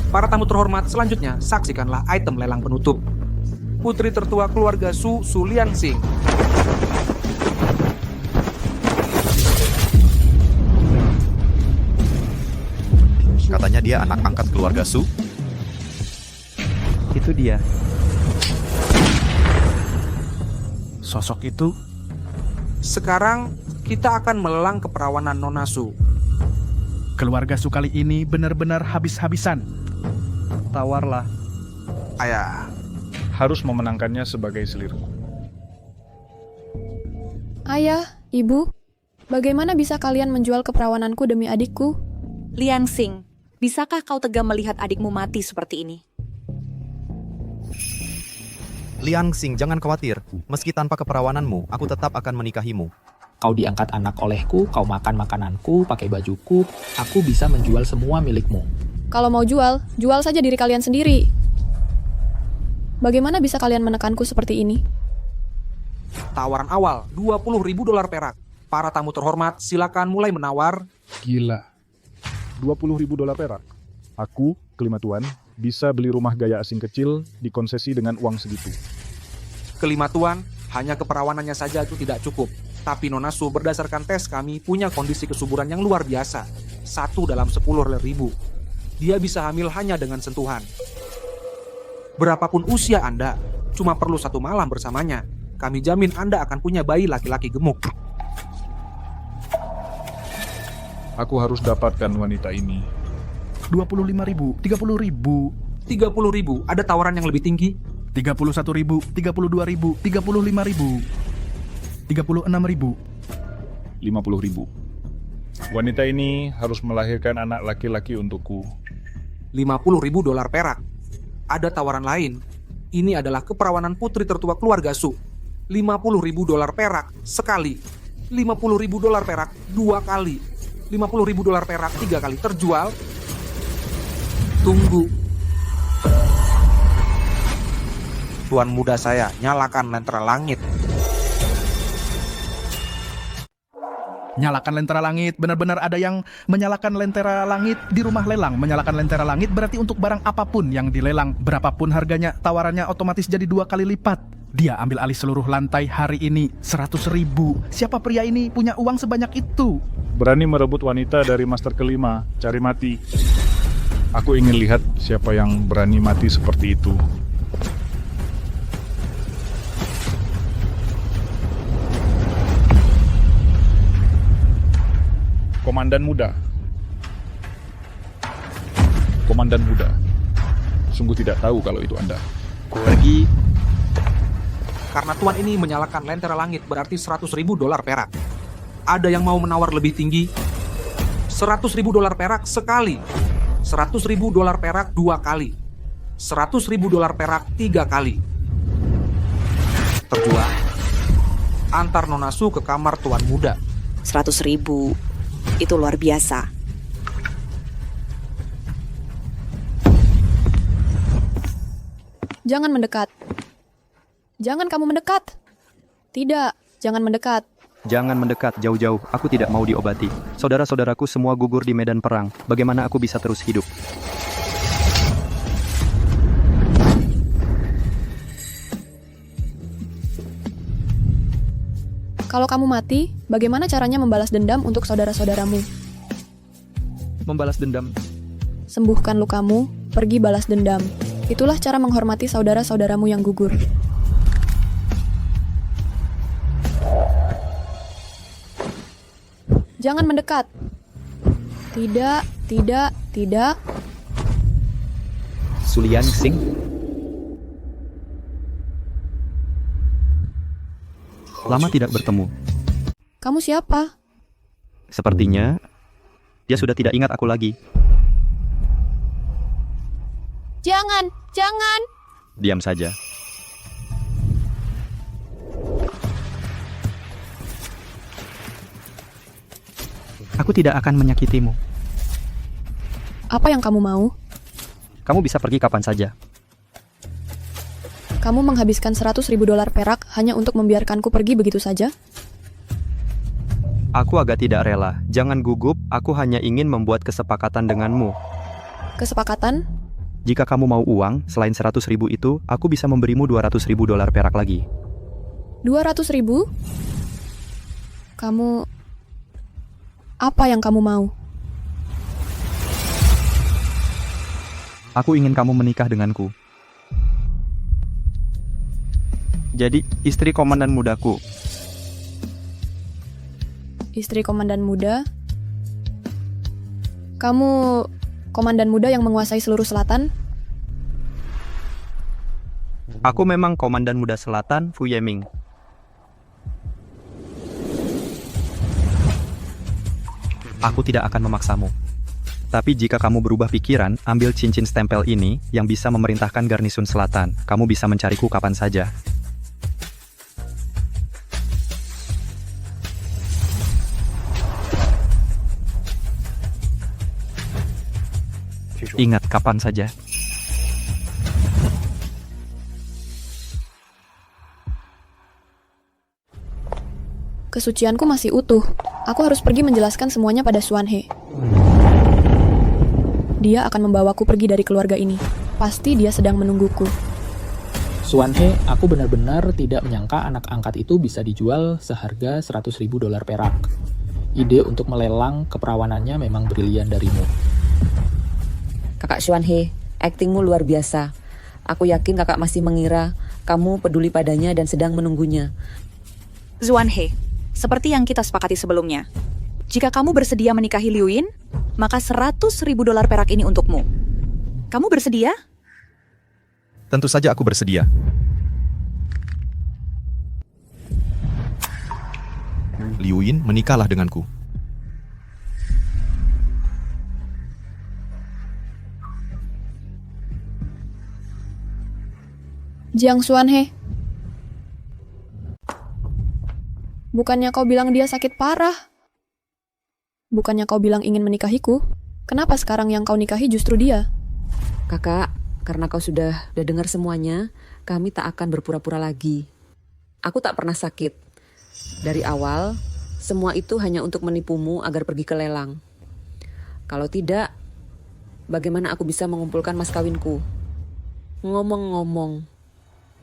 Para tamu terhormat, selanjutnya saksikanlah item lelang penutup. Putri tertua keluarga Su, Su Liangsing. Katanya dia anak angkat keluarga Su. Itu dia. Sosok itu? Sekarang kita akan melelang keperawanan Nona Su. Keluarga Su kali ini benar-benar habis-habisan. Tawarlah. Ayah, Harus memenangkannya sebagai seliru. Ayah, Ibu, bagaimana bisa kalian menjual keperawananku demi adikku? Liangsing, bisakah kau tega melihat adikmu mati seperti ini? Liangsing, jangan khawatir. Meski tanpa keperawananmu, aku tetap akan menikahimu. Kau diangkat anak olehku, kau makan makananku, pakai bajuku, aku bisa menjual semua milikmu. Kalau mau jual, jual saja diri kalian sendiri. Bagaimana bisa kalian menekanku seperti ini? tawaran awal $20.000 perak. Para tamu terhormat, silakan mulai menawar. Gila. $20.000 perak. Aku, kelima tuan, bisa beli rumah gaya asing kecil dikonsesi dengan uang segitu. Kelima tuan, hanya keperawanannya saja itu tidak cukup. Tapi Nona Su berdasarkan tes kami punya kondisi kesuburan yang luar biasa. 1 dalam 10.000. Dia bisa hamil hanya dengan sentuhan. Berapapun usia Anda, cuma perlu 1 malam bersamanya. Kami jamin Anda akan punya bayi laki-laki gemuk. Aku harus dapatkan wanita ini. 25.000, 30.000, 30.000, ada tawaran yang lebih tinggi? 31.000, 32.000, 35.000, 36.000. 50.000. Wanita ini harus melahirkan anak laki-laki untukku. $50.000 perak. Ada tawaran lain. Ini adalah keperawanan putri tertua keluarga Su. $50.000 perak sekali. $50.000 perak 2 kali. $50.000 perak 3 kali. Terjual. Tunggu. Tuan muda saya, nyalakan lentera langit. Nyalakan lentera langit, benar-benar ada yang menyalakan lentera langit di rumah lelang. Menyalakan lentera langit berarti untuk barang apapun yang dilelang, berapapun harganya, tawarannya otomatis jadi 2 kali lipat. Dia ambil alih seluruh lantai hari ini, 100.000. Siapa pria ini punya uang sebanyak itu? Berani merebut wanita dari master kelima, cari mati. Aku ingin lihat siapa yang berani mati seperti itu. Komandan muda. Komandan muda. Sungguh tidak tahu kalau itu Anda. Pergi. Karena tuan ini menyalakan lentera langit berarti $100.000 perak. Ada yang mau menawar lebih tinggi? $100.000 perak sekali. $100.000 perak 2 kali. $100.000 perak 3 kali. Terjual. Antar Nona Su ke kamar tuan muda. 100.000. Itu luar biasa. Jangan mendekat. Jangan kamu mendekat. Tidak, jangan mendekat. Jangan mendekat jauh-jauh, aku tidak mau diobati. Saudara-saudaraku semua gugur di medan perang. Bagaimana aku bisa terus hidup? Kalau kamu mati, bagaimana caranya membalas dendam untuk saudara-saudaramu? Membalas dendam. Sembuhkan lukamu, pergi balas dendam. Itulah cara menghormati saudara-saudaramu yang gugur. Jangan mendekat. Tidak, tidak, tidak. Su Liangsing. Lama tidak bertemu. Kamu siapa? Sepertinya dia sudah tidak ingat aku lagi. Jangan, jangan. Diam saja. Aku tidak akan menyakitimu. Apa yang kamu mau? Kamu bisa pergi kapan saja. Kamu menghabiskan $100.000 perak hanya untuk membiarkanku pergi begitu saja? Aku agak tidak rela. Jangan gugup, aku hanya ingin membuat kesepakatan denganmu. Kesepakatan? Jika kamu mau uang, selain 100.000 itu, aku bisa memberimu 200.000 dolar perak lagi. 200.000? Kamu... Apa yang kamu mau? Aku ingin kamu menikah denganku. Jadi, istri komandan mudaku. Istri komandan muda? Kamu komandan muda yang menguasai seluruh selatan? Aku memang komandan muda selatan, Fu Yeming. Aku tidak akan memaksamu. Tapi jika kamu berubah pikiran, ambil cincin stempel ini yang bisa memerintahkan garnisun selatan. Kamu bisa mencariku kapan saja. Ingat kapan saja. Kesucianku masih utuh. Aku harus pergi menjelaskan semuanya pada Xuanhe. Dia akan membawaku pergi dari keluarga ini. Pasti dia sedang menungguku. Xuanhe, aku benar-benar tidak menyangka anak angkat itu bisa dijual seharga 100.000 dolar perak. Ide untuk melelang keperawanannya memang brilian darimu. Kakak Xuanhe, aktingmu luar biasa. Aku yakin kakak masih mengira kamu peduli padanya dan sedang menunggunya. Xuanhe, seperti yang kita sepakati sebelumnya. Jika kamu bersedia menikahi Liu Yin, maka 100.000 dolar perak ini untukmu. Kamu bersedia? Tentu saja aku bersedia. Liu Yin, menikahlah denganku. Jiang Xuanhe. Bukannya kau bilang dia sakit parah? Bukannya kau bilang ingin menikahiku? Kenapa sekarang yang kau nikahi justru dia? Kakak, karena kau sudah dengar semuanya, kami tak akan berpura-pura lagi. Aku tak pernah sakit. Dari awal, semua itu hanya untuk menipumu agar pergi ke lelang. Kalau tidak, bagaimana aku bisa mengumpulkan mas kawinku? Ngomong-ngomong,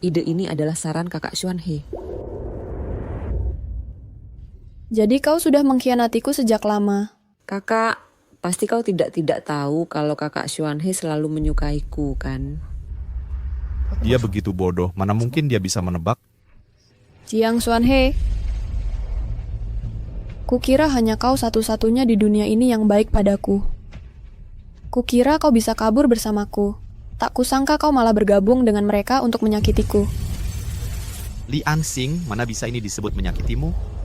ide ini adalah saran kakak Xuanhe. Jadi kau sudah mengkhianatiku sejak lama. Kakak, pasti kau tidak tahu kalau kakak Xuanhe selalu menyukaiku, kan? Dia begitu bodoh, mana mungkin dia bisa menebak? Jiang Xuanhe. Kukira hanya kau satu-satunya di dunia ini yang baik padaku. Kukira kau bisa kabur bersamaku. Tak kusangka kau malah bergabung dengan mereka untuk menyakitiku. Li Ansing, mana bisa ini disebut menyakitimu?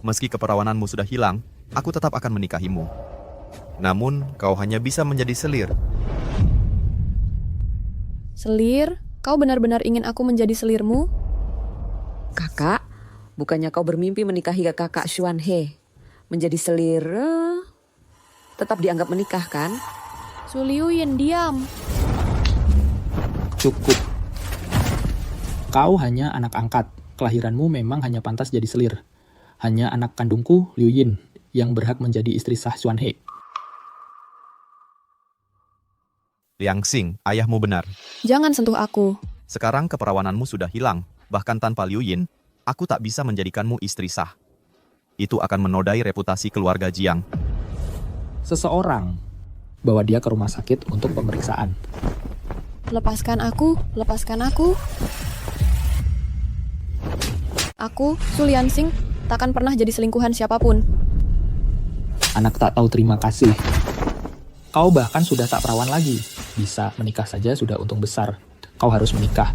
Meski keperawananmu sudah hilang, aku tetap akan menikahimu. Namun, kau hanya bisa menjadi selir. Selir? Kau benar-benar ingin aku menjadi selirmu? Kakak, bukannya kau bermimpi menikahi kakak Xuanhe? Menjadi selir, tetap dianggap menikah, kan? Su Liu Yin, diam. Cukup. Kau hanya anak angkat. Kelahiranmu memang hanya pantas jadi selir. Hanya anak kandungku, Liu Yin, yang berhak menjadi istri sah Xuanhe. Liang Xing, ayahmu benar. Jangan sentuh aku. Sekarang keperawananmu sudah hilang. Bahkan tanpa Liu Yin, aku tak bisa menjadikanmu istri sah. Itu akan menodai reputasi keluarga Jiang. Seseorang bawa dia ke rumah sakit untuk pemeriksaan. Lepaskan aku, lepaskan aku. Aku, Su Liansing, takkan pernah jadi selingkuhan siapapun. Anak tak tahu terima kasih. Kau bahkan sudah tak perawan lagi. Bisa menikah saja sudah untung besar. Kau harus menikah.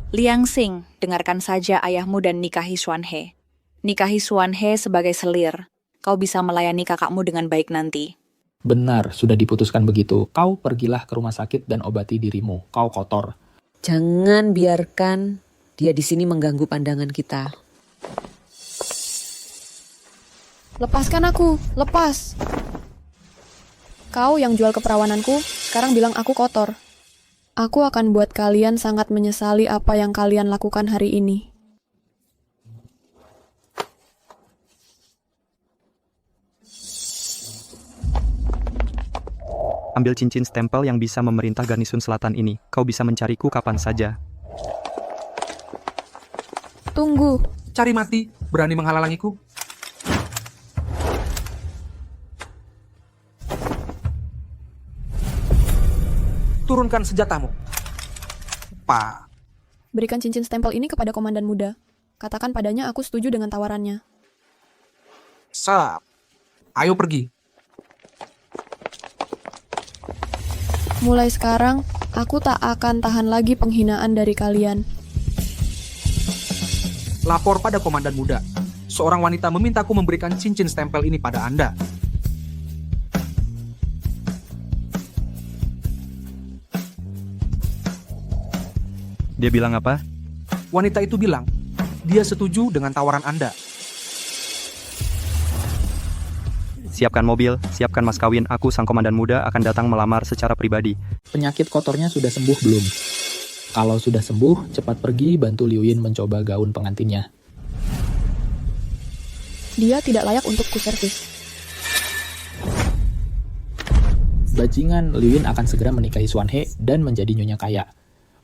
Liang Xing, dengarkan saja ayahmu dan nikahi Xuanhe. Nikahi Xuanhe sebagai selir. Kau bisa melayani kakakmu dengan baik nanti. Benar, sudah diputuskan begitu. Kau pergilah ke rumah sakit dan obati dirimu. Kau kotor. Jangan biarkan dia di sini mengganggu pandangan kita. Lepaskan aku, lepas. Kau yang jual keperawananku, sekarang bilang aku kotor. Aku akan buat kalian sangat menyesali apa yang kalian lakukan hari ini. ambil cincin stempel yang bisa memerintah garnisun selatan ini. Kau bisa mencariku kapan saja. Tunggu. Cari mati, berani menghalangiku? Turunkan senjatamu. Pak, Berikan cincin stempel ini kepada komandan muda. Katakan padanya aku setuju dengan tawarannya. sap. Ayo pergi. Mulai sekarang, aku tak akan tahan lagi penghinaan dari kalian. Lapor pada komandan muda. Seorang wanita memintaku memberikan cincin stempel ini pada Anda. Dia bilang apa? Wanita itu bilang, dia setuju dengan tawaran Anda. Siapkan mobil, siapkan mas kawin. Aku sang komandan muda akan datang melamar secara pribadi. Penyakit kotornya sudah sembuh belum? Kalau sudah sembuh, cepat pergi bantu Liu Yin mencoba gaun pengantinnya. Dia tidak layak untuk kuservis. Bajingan, Liu Yin akan segera menikahi Xuan He dan menjadi nyonya kaya.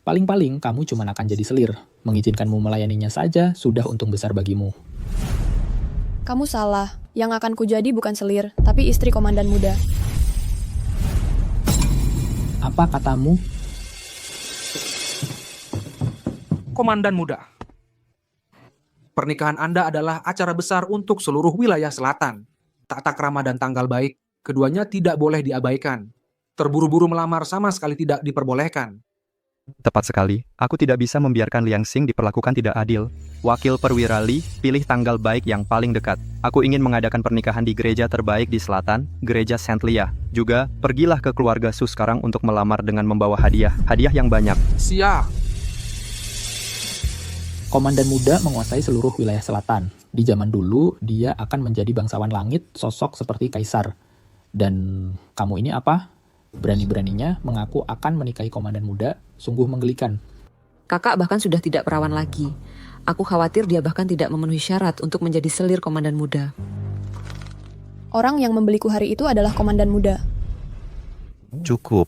Paling-paling kamu cuma akan jadi selir. Mengizinkanmu melayaninya saja sudah untung besar bagimu. Kamu salah. Yang akan kujadi bukan selir, tapi istri komandan muda. Apa katamu? Komandan muda. Pernikahan Anda adalah acara besar untuk seluruh wilayah selatan. Tata krama dan tanggal baik, keduanya tidak boleh diabaikan. Terburu-buru melamar sama sekali tidak diperbolehkan. Tepat sekali, aku tidak bisa membiarkan Liang Xing diperlakukan tidak adil. Wakil perwira Li, pilih tanggal baik yang paling dekat. Aku ingin mengadakan pernikahan di gereja terbaik di selatan, gereja Saint Lia. Juga, pergilah ke keluarga Su sekarang untuk melamar dengan membawa hadiah yang banyak. Siap. Komandan muda menguasai seluruh wilayah selatan. Di zaman dulu, dia akan menjadi bangsawan langit, sosok seperti kaisar. Dan kamu ini apa? Berani-beraninya mengaku akan menikahi komandan muda, sungguh menggelikan. Kakak bahkan sudah tidak perawan lagi. Aku khawatir dia bahkan tidak memenuhi syarat untuk menjadi selir komandan muda. Orang yang membeliku hari itu adalah komandan muda. Cukup.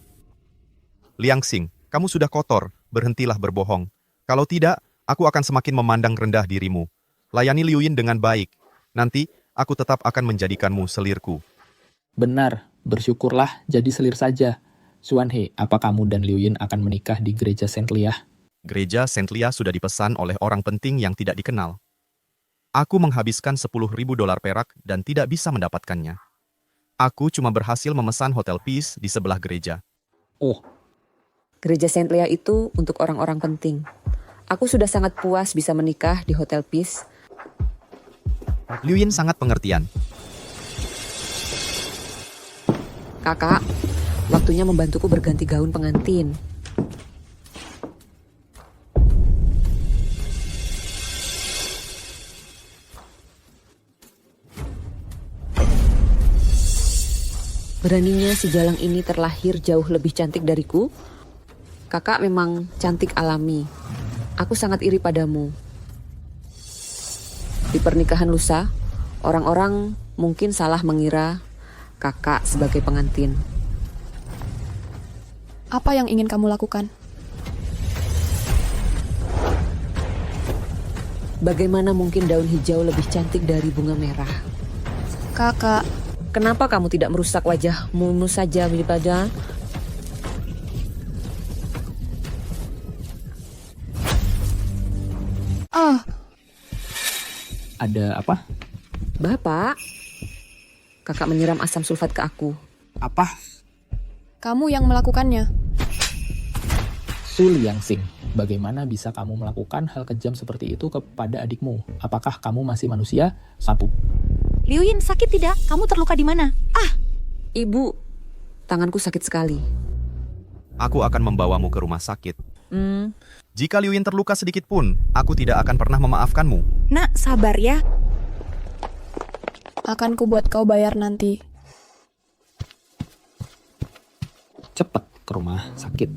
Liang Xing, kamu sudah kotor, berhentilah berbohong. Kalau tidak, aku akan semakin memandang rendah dirimu. Layani Liu Yin dengan baik. Nanti, aku tetap akan menjadikanmu selirku. Benar, bersyukurlah jadi selir saja. Xuan He, apa kamu dan Liu Yin akan menikah di gereja Saint Lia? Gereja Saint Lia sudah dipesan oleh orang penting yang tidak dikenal. Aku menghabiskan 10.000 dolar perak dan tidak bisa mendapatkannya. Aku cuma berhasil memesan Hotel Peace di sebelah gereja. Oh, Gereja Saint Lia itu untuk orang-orang penting. Aku sudah sangat puas bisa menikah di Hotel Peace. Liu Yin sangat pengertian. Kakak, waktunya membantuku berganti gaun pengantin. Beraninya si Jalang ini terlahir jauh lebih cantik dariku. Kakak memang cantik alami. Aku sangat iri padamu. Di pernikahan lusa, orang-orang mungkin salah mengira kakak sebagai pengantin. Apa yang ingin kamu lakukan? Bagaimana mungkin daun hijau lebih cantik dari bunga merah? Kakak, Kenapa kamu tidak merusak wajahmu saja daripada? ada apa? Bapak, kakak menyiram asam sulfat ke aku. Apa? kamu yang melakukannya. Su Liang Xing, bagaimana bisa kamu melakukan hal kejam seperti itu kepada adikmu? Apakah kamu masih manusia? Sapu. Liu Yin, sakit tidak? Kamu terluka di mana? Ibu, tanganku sakit sekali. Aku akan membawamu ke rumah sakit. Jika Liu Yin terluka sedikit pun, aku tidak akan pernah memaafkanmu. Nak, sabar ya. Akan kubuat kau bayar nanti. Cepat ke rumah sakit.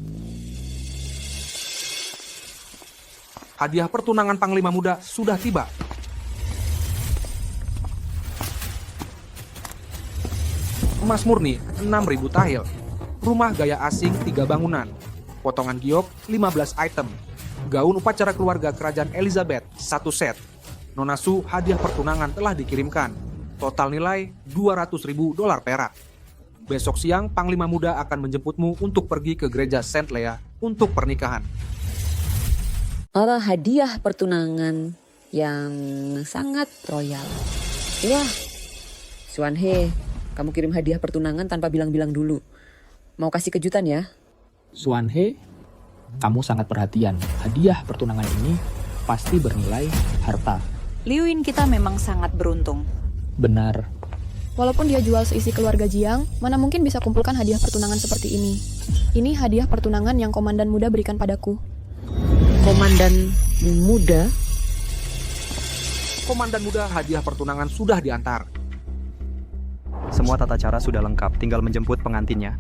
Hadiah pertunangan Panglima Muda sudah tiba. Emas murni 6.000 tahil. Rumah gaya asing 3 bangunan. Potongan giok 15 item. Gaun upacara keluarga kerajaan Elizabeth 1 set. Nona Su hadiah pertunangan telah dikirimkan. Total nilai $200.000 perak. Besok siang Panglima Muda akan menjemputmu untuk pergi ke gereja Saint Lea untuk pernikahan. Hadiah pertunangan yang sangat royal. Wah, Xuanhe, kamu kirim hadiah pertunangan tanpa bilang-bilang dulu. Mau kasih kejutan ya? Xuanhe, kamu sangat perhatian. Hadiah pertunangan ini pasti bernilai harta. Liuin kita memang sangat beruntung. Benar. Walaupun dia jual seisi keluarga Jiang, mana mungkin bisa kumpulkan hadiah pertunangan seperti ini. Ini hadiah pertunangan yang Komandan Muda berikan padaku. Komandan Muda? Komandan Muda hadiah pertunangan sudah diantar. Semua tata cara sudah lengkap, tinggal menjemput pengantinnya.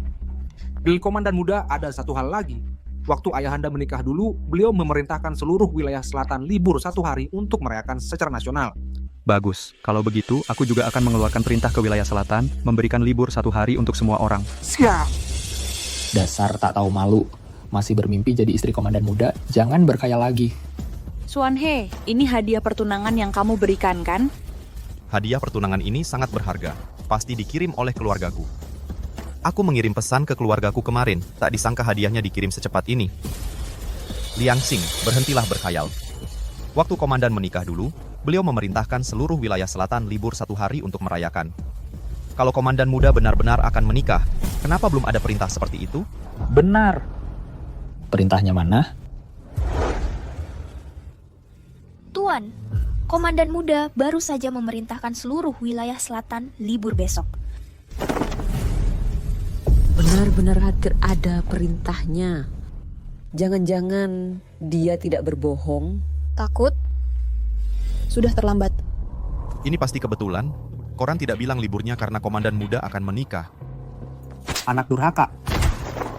Di Komandan Muda ada satu hal lagi. Waktu ayahanda menikah dulu, beliau memerintahkan seluruh wilayah selatan libur 1 hari untuk merayakan secara nasional. Bagus, kalau begitu aku juga akan mengeluarkan perintah ke wilayah selatan, memberikan libur 1 hari untuk semua orang. Siap! Dasar tak tahu malu. Masih bermimpi jadi istri Komandan Muda, jangan berkhayal lagi. Xuanhe, ini hadiah pertunangan yang kamu berikan kan? Hadiah pertunangan ini sangat berharga. Pasti dikirim oleh keluargaku. Aku mengirim pesan ke keluargaku kemarin, tak disangka hadiahnya dikirim secepat ini. Liangsing, berhentilah berkhayal. Waktu komandan menikah dulu, beliau memerintahkan seluruh wilayah selatan libur 1 hari untuk merayakan. Kalau Komandan Muda benar-benar akan menikah, kenapa belum ada perintah seperti itu? Benar. Perintahnya mana? Tuan, Komandan Muda baru saja memerintahkan seluruh wilayah selatan libur besok. Benar-benar ada perintahnya. Jangan-jangan dia tidak berbohong? Takut? Sudah terlambat. Ini pasti kebetulan. Koran tidak bilang liburnya karena Komandan Muda akan menikah. Anak durhaka.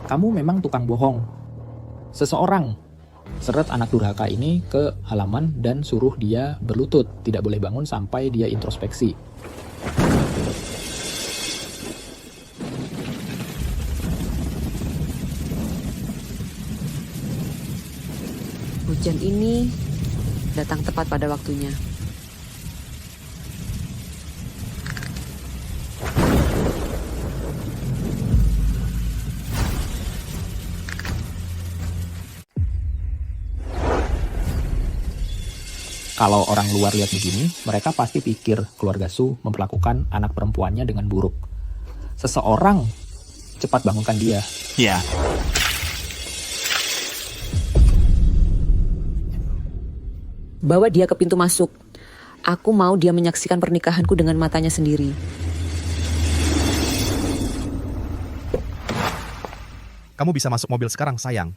Kamu memang tukang bohong. Seseorang seret anak durhaka ini ke halaman dan suruh dia berlutut. Tidak boleh bangun sampai dia introspeksi. Hujan ini datang tepat pada waktunya. Kalau orang luar lihat begini, mereka pasti pikir keluarga Su memperlakukan anak perempuannya dengan buruk. Seseorang cepat bangunkan dia. Ya. Bawa dia ke pintu masuk. Aku mau dia menyaksikan pernikahanku dengan matanya sendiri. Kamu bisa masuk mobil sekarang, sayang.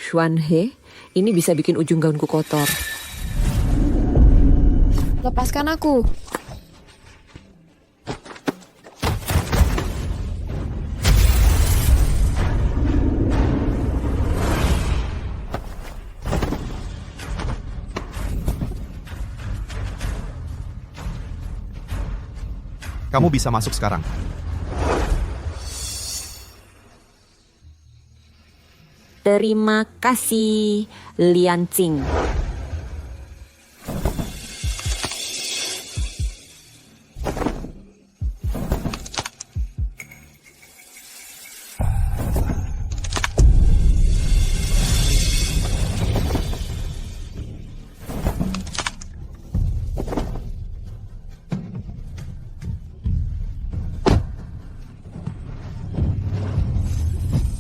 Xuanhe, ini bisa bikin ujung gaunku kotor. Lepaskan aku. Kamu bisa masuk sekarang. Terima kasih, Liansing.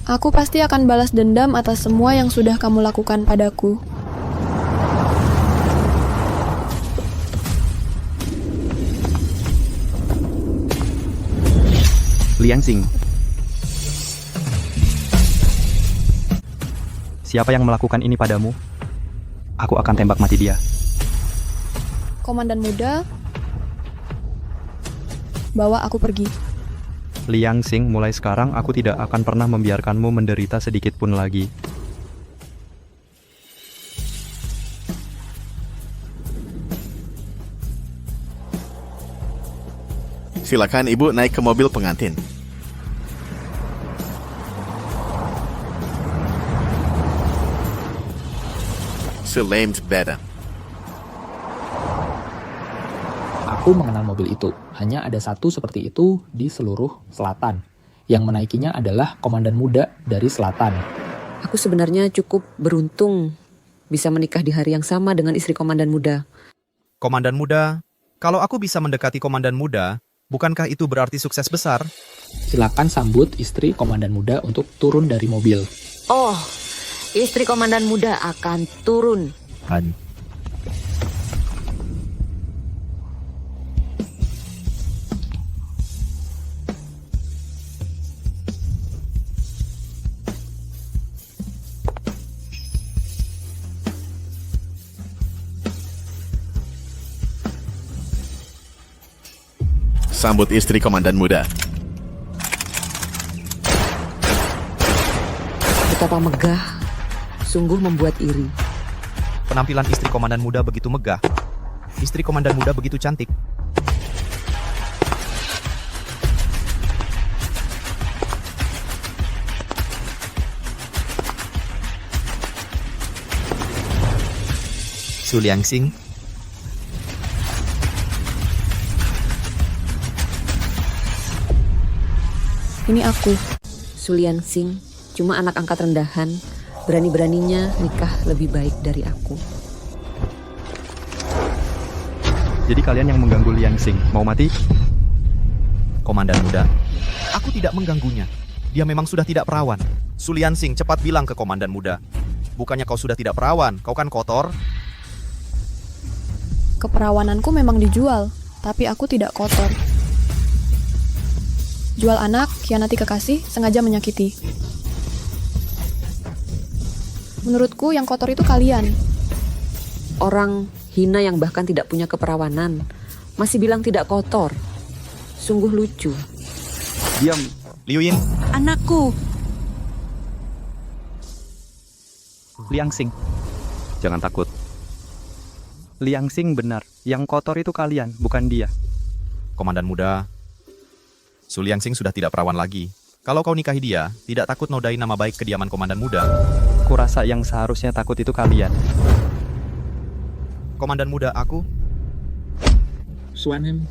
Aku pasti akan balas dendam atas semua yang sudah kamu lakukan padaku. Liangsing. Siapa yang melakukan ini padamu? Aku akan tembak mati dia. Komandan Muda, bawa aku pergi. Liangsing, mulai sekarang aku tidak akan pernah membiarkanmu menderita sedikit pun lagi. Silakan Ibu naik ke mobil pengantin. verlemt bedden. Aku mengenal mobil itu. Hanya ada satu seperti itu di seluruh selatan. Yang menaikinya adalah komandan muda dari selatan. Aku sebenarnya cukup beruntung bisa menikah di hari yang sama dengan istri komandan muda. Komandan muda, kalau aku bisa mendekati komandan muda, bukankah itu berarti sukses besar? Silakan sambut istri komandan muda untuk turun dari mobil. Oh, istri komandan muda akan turun. Sambut istri komandan muda. Betapa megah, sungguh membuat iri. Penampilan istri komandan muda begitu megah. Istri komandan muda begitu cantik. Su Liangxing, Ini aku. Su Liangxing, cuma anak angkat rendahan, berani-beraninya nikah lebih baik dari aku. Jadi kalian yang mengganggu Liangxing, mau mati? komandan muda. Aku tidak mengganggunya. Dia memang sudah tidak perawan. Su Liangxing, cepat bilang ke komandan muda. Bukannya kau sudah tidak perawan, kau kan kotor. Keperawananku memang dijual, tapi aku tidak kotor. Jual anak, khianati kekasih, sengaja menyakiti. Menurutku yang kotor itu kalian. Orang hina yang bahkan tidak punya keperawanan masih bilang tidak kotor. Sungguh lucu. Diam, Liu Yin. Anakku. Liangxing. Jangan takut. Liangxing benar. Yang kotor itu kalian, bukan dia. Komandan muda, Su Liangxing sudah tidak perawan lagi. Kalau kau nikahi dia, tidak takut nodai nama baik kediaman komandan muda. Kurasa yang seharusnya takut itu kalian. Komandan muda, aku... Suanem.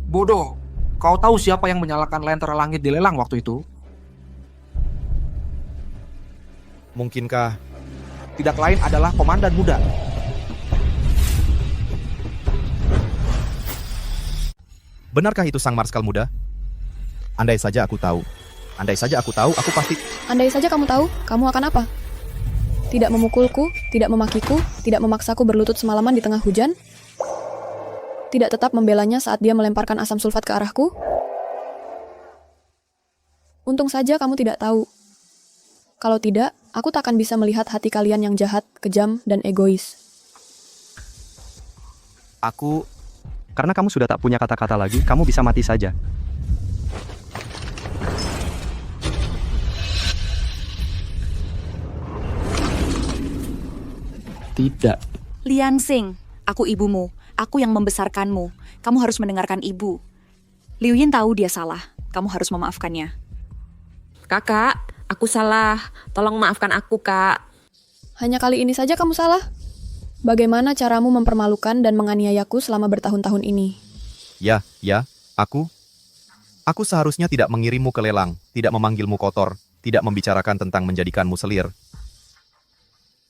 Bodoh, kau tahu siapa yang menyalakan lentera langit di lelang waktu itu? Mungkinkah... Tidak lain adalah komandan muda. Benarkah itu sang marskal muda? Andai saja aku tahu. Andai saja aku tahu, aku pasti... Andai saja kamu tahu, kamu akan apa? Tidak memukulku, tidak memakiku, tidak memaksaku berlutut semalaman di tengah hujan? Tidak tetap membelanya saat dia melemparkan asam sulfat ke arahku? Untung saja kamu tidak tahu. Kalau tidak, aku tak akan bisa melihat hati kalian yang jahat, kejam, dan egois. Aku... Karena kamu sudah tak punya kata-kata lagi, kamu bisa mati saja. Tidak. Liangxing, aku ibumu. Aku yang membesarkanmu. Kamu harus mendengarkan ibu. Liu Yin tahu dia salah. Kamu harus memaafkannya. Kakak, aku salah. Tolong maafkan aku, Kak. Hanya kali ini saja kamu salah? Bagaimana caramu mempermalukan dan menganiayaku selama bertahun-tahun ini? Ya, aku... Aku seharusnya tidak mengirimmu ke lelang, tidak memanggilmu kotor, tidak membicarakan tentang menjadikanmu selir.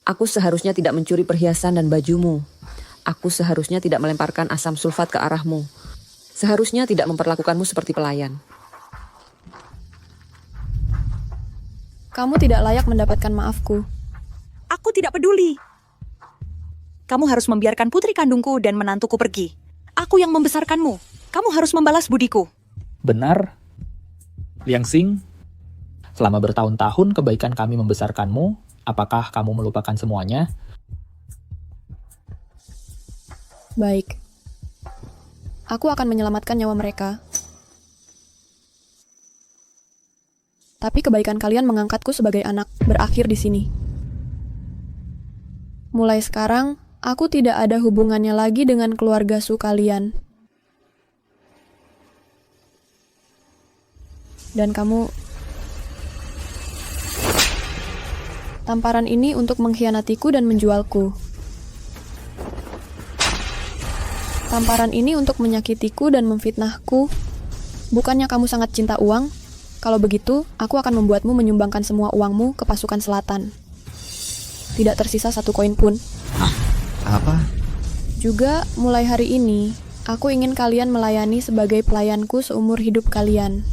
Aku seharusnya tidak mencuri perhiasan dan bajumu. Aku seharusnya tidak melemparkan asam sulfat ke arahmu. Seharusnya tidak memperlakukanmu seperti pelayan. Kamu tidak layak mendapatkan maafku. Aku tidak peduli. Kamu harus membiarkan putri kandungku dan menantuku pergi. Aku yang membesarkanmu. Kamu harus membalas budiku. Benar. Liangxing, selama bertahun-tahun kebaikan kami membesarkanmu, apakah kamu melupakan semuanya? Baik. Aku akan menyelamatkan nyawa mereka. Tapi kebaikan kalian mengangkatku sebagai anak, berakhir di sini. Mulai sekarang, aku tidak ada hubungannya lagi dengan keluarga Su kalian. Dan kamu... Tamparan ini untuk mengkhianatiku dan menjualku. Tamparan ini untuk menyakitiku dan memfitnahku. Bukannya kamu sangat cinta uang? Kalau begitu, aku akan membuatmu menyumbangkan semua uangmu ke pasukan selatan. Tidak tersisa satu koin pun. Apa? Juga, mulai hari ini, aku ingin kalian melayani sebagai pelayanku seumur hidup kalian.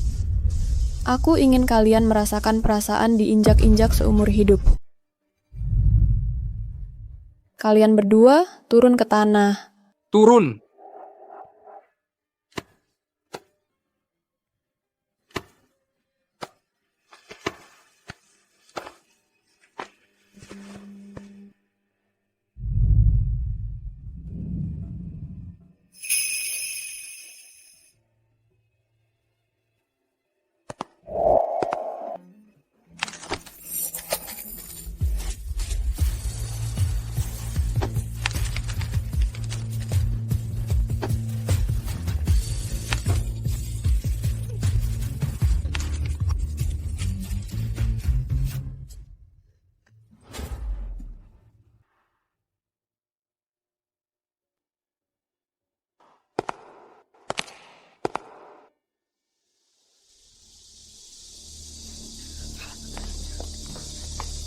Aku ingin kalian merasakan perasaan diinjak-injak seumur hidup. Kalian berdua turun ke tanah. Turun!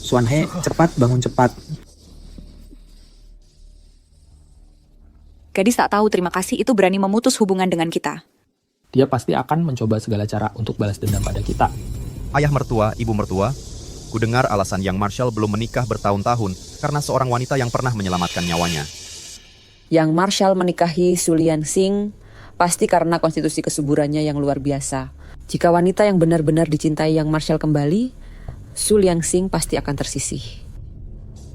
Xuanhe, cepat bangun cepat. Gadis tak tahu terima kasih itu berani memutus hubungan dengan kita. Dia pasti akan mencoba segala cara untuk balas dendam pada kita. Ayah mertua, ibu mertua, ku dengar alasan Yang Marshall belum menikah bertahun-tahun karena seorang wanita yang pernah menyelamatkan nyawanya. Yang Marshall menikahi Su Liangxing pasti karena konstitusi kesuburannya yang luar biasa. Jika wanita yang benar-benar dicintai Yang Marshall kembali, Su Liangxing pasti akan tersisih.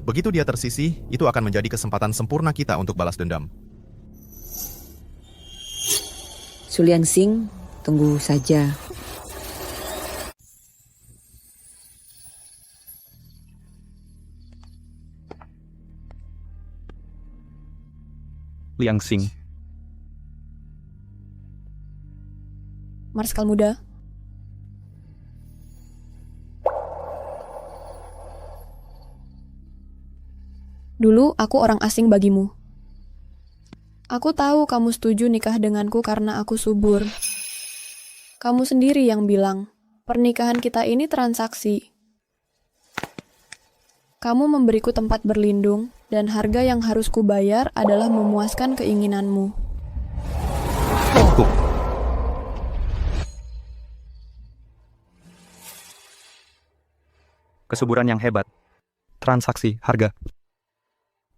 Begitu dia tersisih, itu akan menjadi kesempatan sempurna kita untuk balas dendam. Su Liangxing, tunggu saja. Liangxing. Marskal muda. Dulu aku orang asing bagimu. Aku tahu kamu setuju nikah denganku karena aku subur. Kamu sendiri yang bilang, pernikahan kita ini transaksi. Kamu memberiku tempat berlindung, dan harga yang harus kubayar adalah memuaskan keinginanmu. Cukup. Kesuburan yang hebat. Transaksi, harga.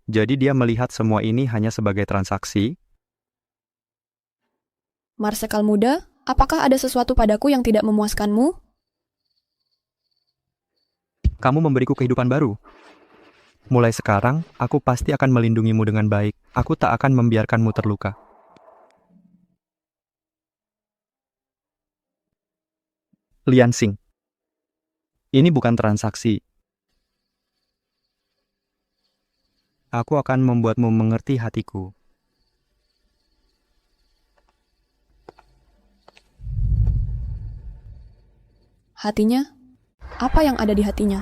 Jadi dia melihat semua ini hanya sebagai transaksi. Marsekal muda, apakah ada sesuatu padaku yang tidak memuaskanmu? Kamu memberiku kehidupan baru. Mulai sekarang, aku pasti akan melindungimu dengan baik. Aku tak akan membiarkanmu terluka. Liangxing. Ini bukan transaksi. Aku akan membuatmu mengerti hatiku. Hatinya? Apa yang ada di hatinya?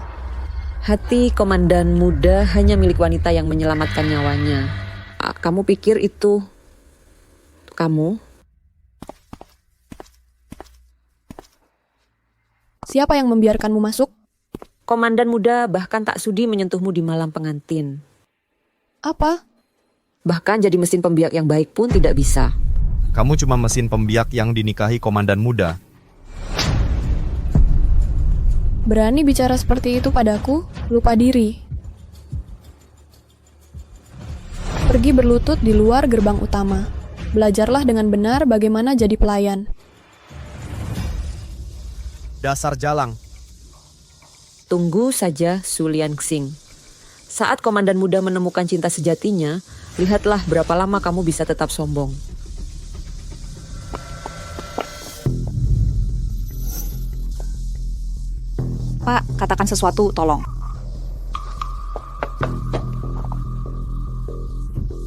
Hati komandan muda hanya milik wanita yang menyelamatkan nyawanya. Kamu pikir itu kamu? Siapa yang membiarkanmu masuk? Komandan muda bahkan tak sudi menyentuhmu di malam pengantin. Apa? Bahkan jadi mesin pembiak yang baik pun tidak bisa. Kamu cuma mesin pembiak yang dinikahi komandan muda. Berani bicara seperti itu padaku? Lupa diri. Pergi berlutut di luar gerbang utama. Belajarlah dengan benar bagaimana jadi pelayan. Dasar jalang. Tunggu saja Su Liangxing. Saat komandan muda menemukan cinta sejatinya, lihatlah berapa lama kamu bisa tetap sombong. Pak, katakan sesuatu, tolong.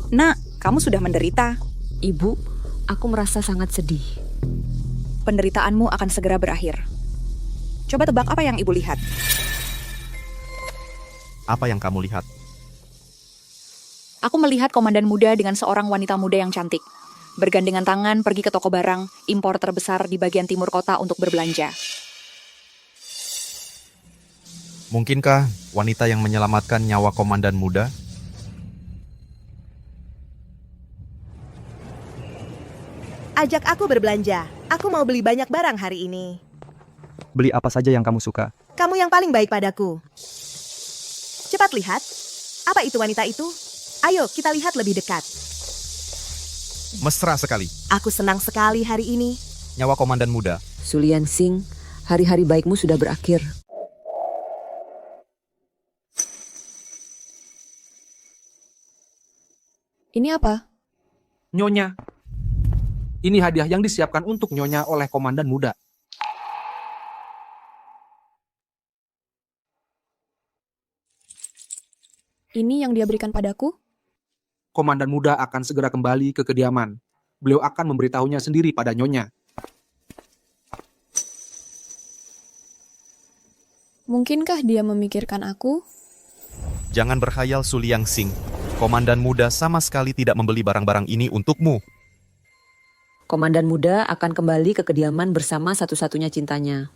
Nak, kamu sudah menderita. Ibu, aku merasa sangat sedih. Penderitaanmu akan segera berakhir. Coba tebak apa yang ibu lihat. Apa yang kamu lihat? Aku melihat komandan muda dengan seorang wanita muda yang cantik. bergandengan tangan pergi ke toko barang impor terbesar di bagian timur kota untuk berbelanja. Mungkinkah wanita yang menyelamatkan nyawa komandan muda? Ajak aku berbelanja. Aku mau beli banyak barang hari ini. Beli apa saja yang kamu suka. Kamu yang paling baik padaku. Cepat lihat. Apa itu wanita itu? Ayo kita lihat lebih dekat. Mesra sekali. Aku senang sekali hari ini. Nyawa komandan muda. Su Liansing, hari-hari baikmu sudah berakhir. Ini apa? Nyonya. Ini hadiah yang disiapkan untuk Nyonya oleh komandan muda. Ini yang dia berikan padaku? Komandan muda akan segera kembali ke kediaman. Beliau akan memberitahunya sendiri pada Nyonya. Mungkinkah dia memikirkan aku? Jangan berkhayal, Su Liansing. Komandan muda sama sekali tidak membeli barang-barang ini untukmu. Komandan muda akan kembali ke kediaman bersama satu-satunya cintanya.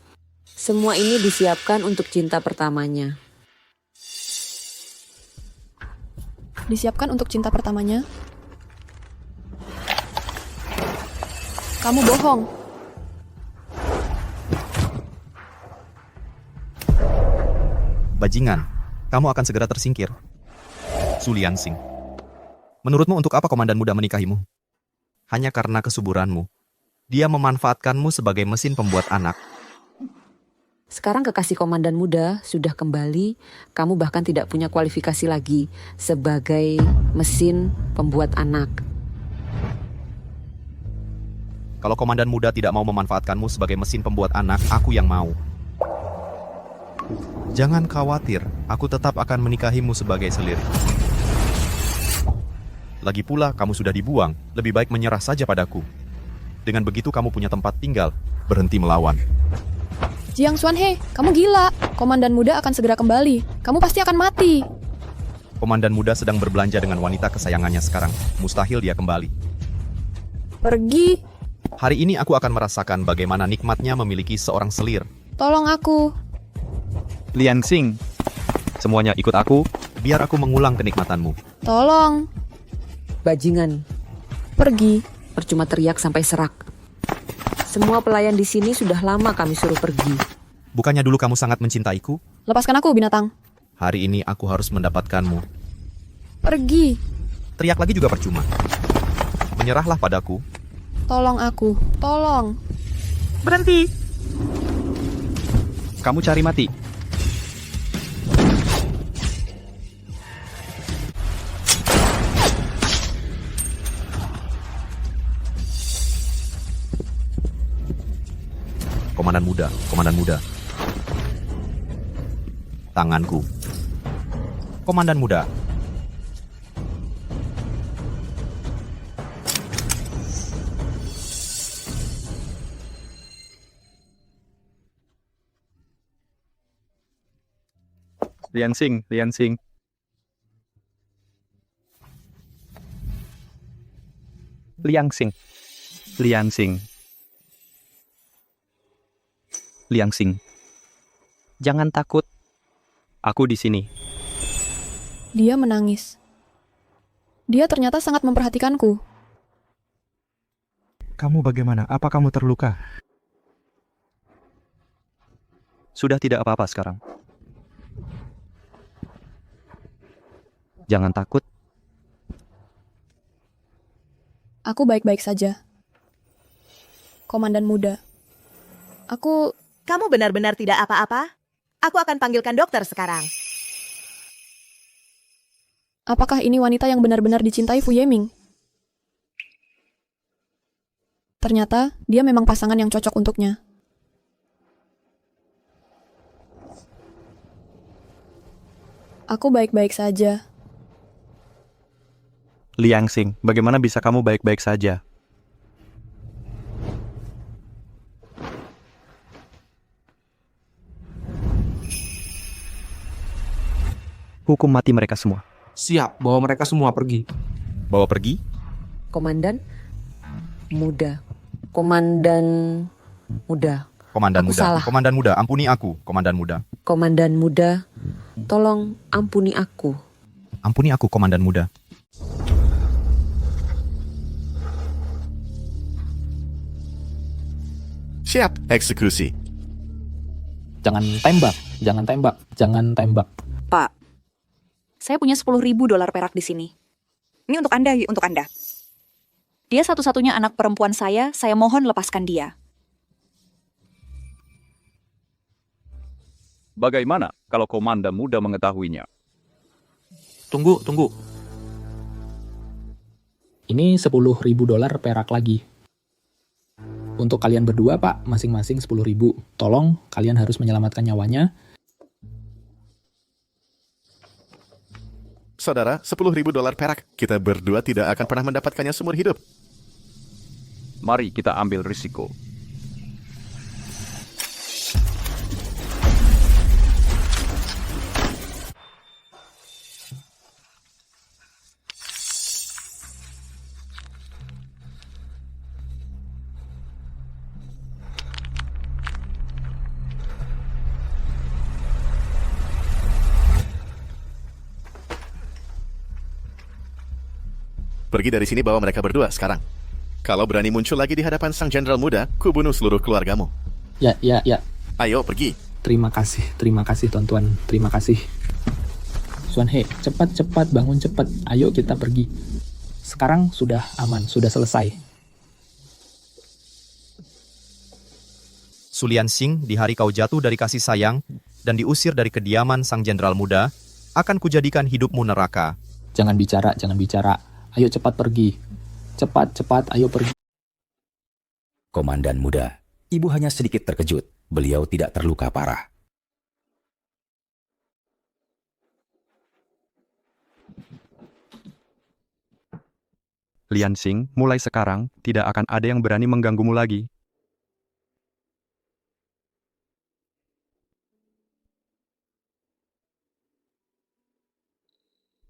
Semua ini disiapkan untuk cinta pertamanya. Disiapkan untuk cinta pertamanya? Kamu bohong. Bajingan, kamu akan segera tersingkir. Su Liansing. Menurutmu untuk apa komandan muda menikahimu? Hanya karena kesuburanmu. Dia memanfaatkanmu sebagai mesin pembuat anak. Sekarang kekasih komandan muda sudah kembali, kamu bahkan tidak punya kualifikasi lagi sebagai mesin pembuat anak. Kalau komandan muda tidak mau memanfaatkanmu sebagai mesin pembuat anak, aku yang mau. Jangan khawatir, aku tetap akan menikahimu sebagai selir. Lagi pula, kamu sudah dibuang, lebih baik menyerah saja padaku. Dengan begitu kamu punya tempat tinggal, berhenti melawan. Jiang Xuanhe, kamu gila. Komandan muda akan segera kembali. Kamu pasti akan mati. Komandan muda sedang berbelanja dengan wanita kesayangannya sekarang. Mustahil dia kembali. Pergi. Hari ini aku akan merasakan bagaimana nikmatnya memiliki seorang selir. Tolong aku. Liansing, semuanya ikut aku. Biar aku mengulang kenikmatanmu. Tolong. Bajingan, Pergi. percuma teriak sampai serak. Semua pelayan di sini sudah lama kami suruh pergi. Bukannya dulu kamu sangat mencintaiku? Lepaskan aku, binatang. Hari ini aku harus mendapatkanmu. Pergi. Teriak lagi juga percuma. Menyerahlah padaku. Tolong aku. Tolong. Berhenti. Kamu cari mati. Komandan muda, komandan muda. Tanganku. Komandan muda. Liansing, Liansing. Liansing. Liansing. Liansing. Jangan takut. Aku di sini. Dia menangis. Dia ternyata sangat memperhatikanku. Kamu bagaimana? Apa kamu terluka? Sudah tidak apa-apa sekarang. Jangan takut. Aku baik-baik saja. Komandan muda. Kamu benar-benar tidak apa-apa? Aku akan panggilkan dokter sekarang. Apakah ini wanita yang benar-benar dicintai Fu Yeming? Ternyata, dia memang pasangan yang cocok untuknya. Aku baik-baik saja. Liansing, bagaimana bisa kamu baik-baik saja? Hukum mati mereka semua. Siap, bawa mereka semua pergi. Bawa pergi? Komandan, Muda. Komandan Muda. Komandan Aku muda. salah. Komandan muda, ampuni aku, komandan muda. Komandan Muda, tolong ampuni aku. Ampuni aku, komandan muda. Siap, eksekusi. Jangan tembak, jangan tembak, jangan tembak. Pak, saya punya 10.000 dolar perak di sini. Ini untuk Anda, untuk Anda. Dia satu-satunya anak perempuan saya mohon lepaskan dia. Bagaimana kalau komandan muda mengetahuinya? Tunggu. Ini 10.000 dolar perak lagi. Untuk kalian berdua, Pak, masing-masing 10.000. Tolong, kalian harus menyelamatkan nyawanya. Saudara, 10.000 dolar perak. Kita berdua tidak akan pernah mendapatkannya seumur hidup. Mari kita ambil risiko. Pergi dari sini bawa mereka berdua sekarang. Kalau berani muncul lagi di hadapan sang jenderal muda, kubunuh seluruh keluargamu. Ya. Ayo, pergi. Terima kasih Tuan. Terima kasih. Zuan-He, cepat, bangun cepat. Ayo kita pergi. Sekarang sudah aman, sudah selesai. Su Lianxing, di hari kau jatuh dari kasih sayang dan diusir dari kediaman sang jenderal muda, akan kujadikan hidupmu neraka. Jangan bicara. Ayo cepat pergi. Cepat, ayo pergi. Komandan muda, ibu hanya sedikit terkejut. Beliau tidak terluka parah. Lianxing, mulai sekarang tidak akan ada yang berani mengganggumu lagi.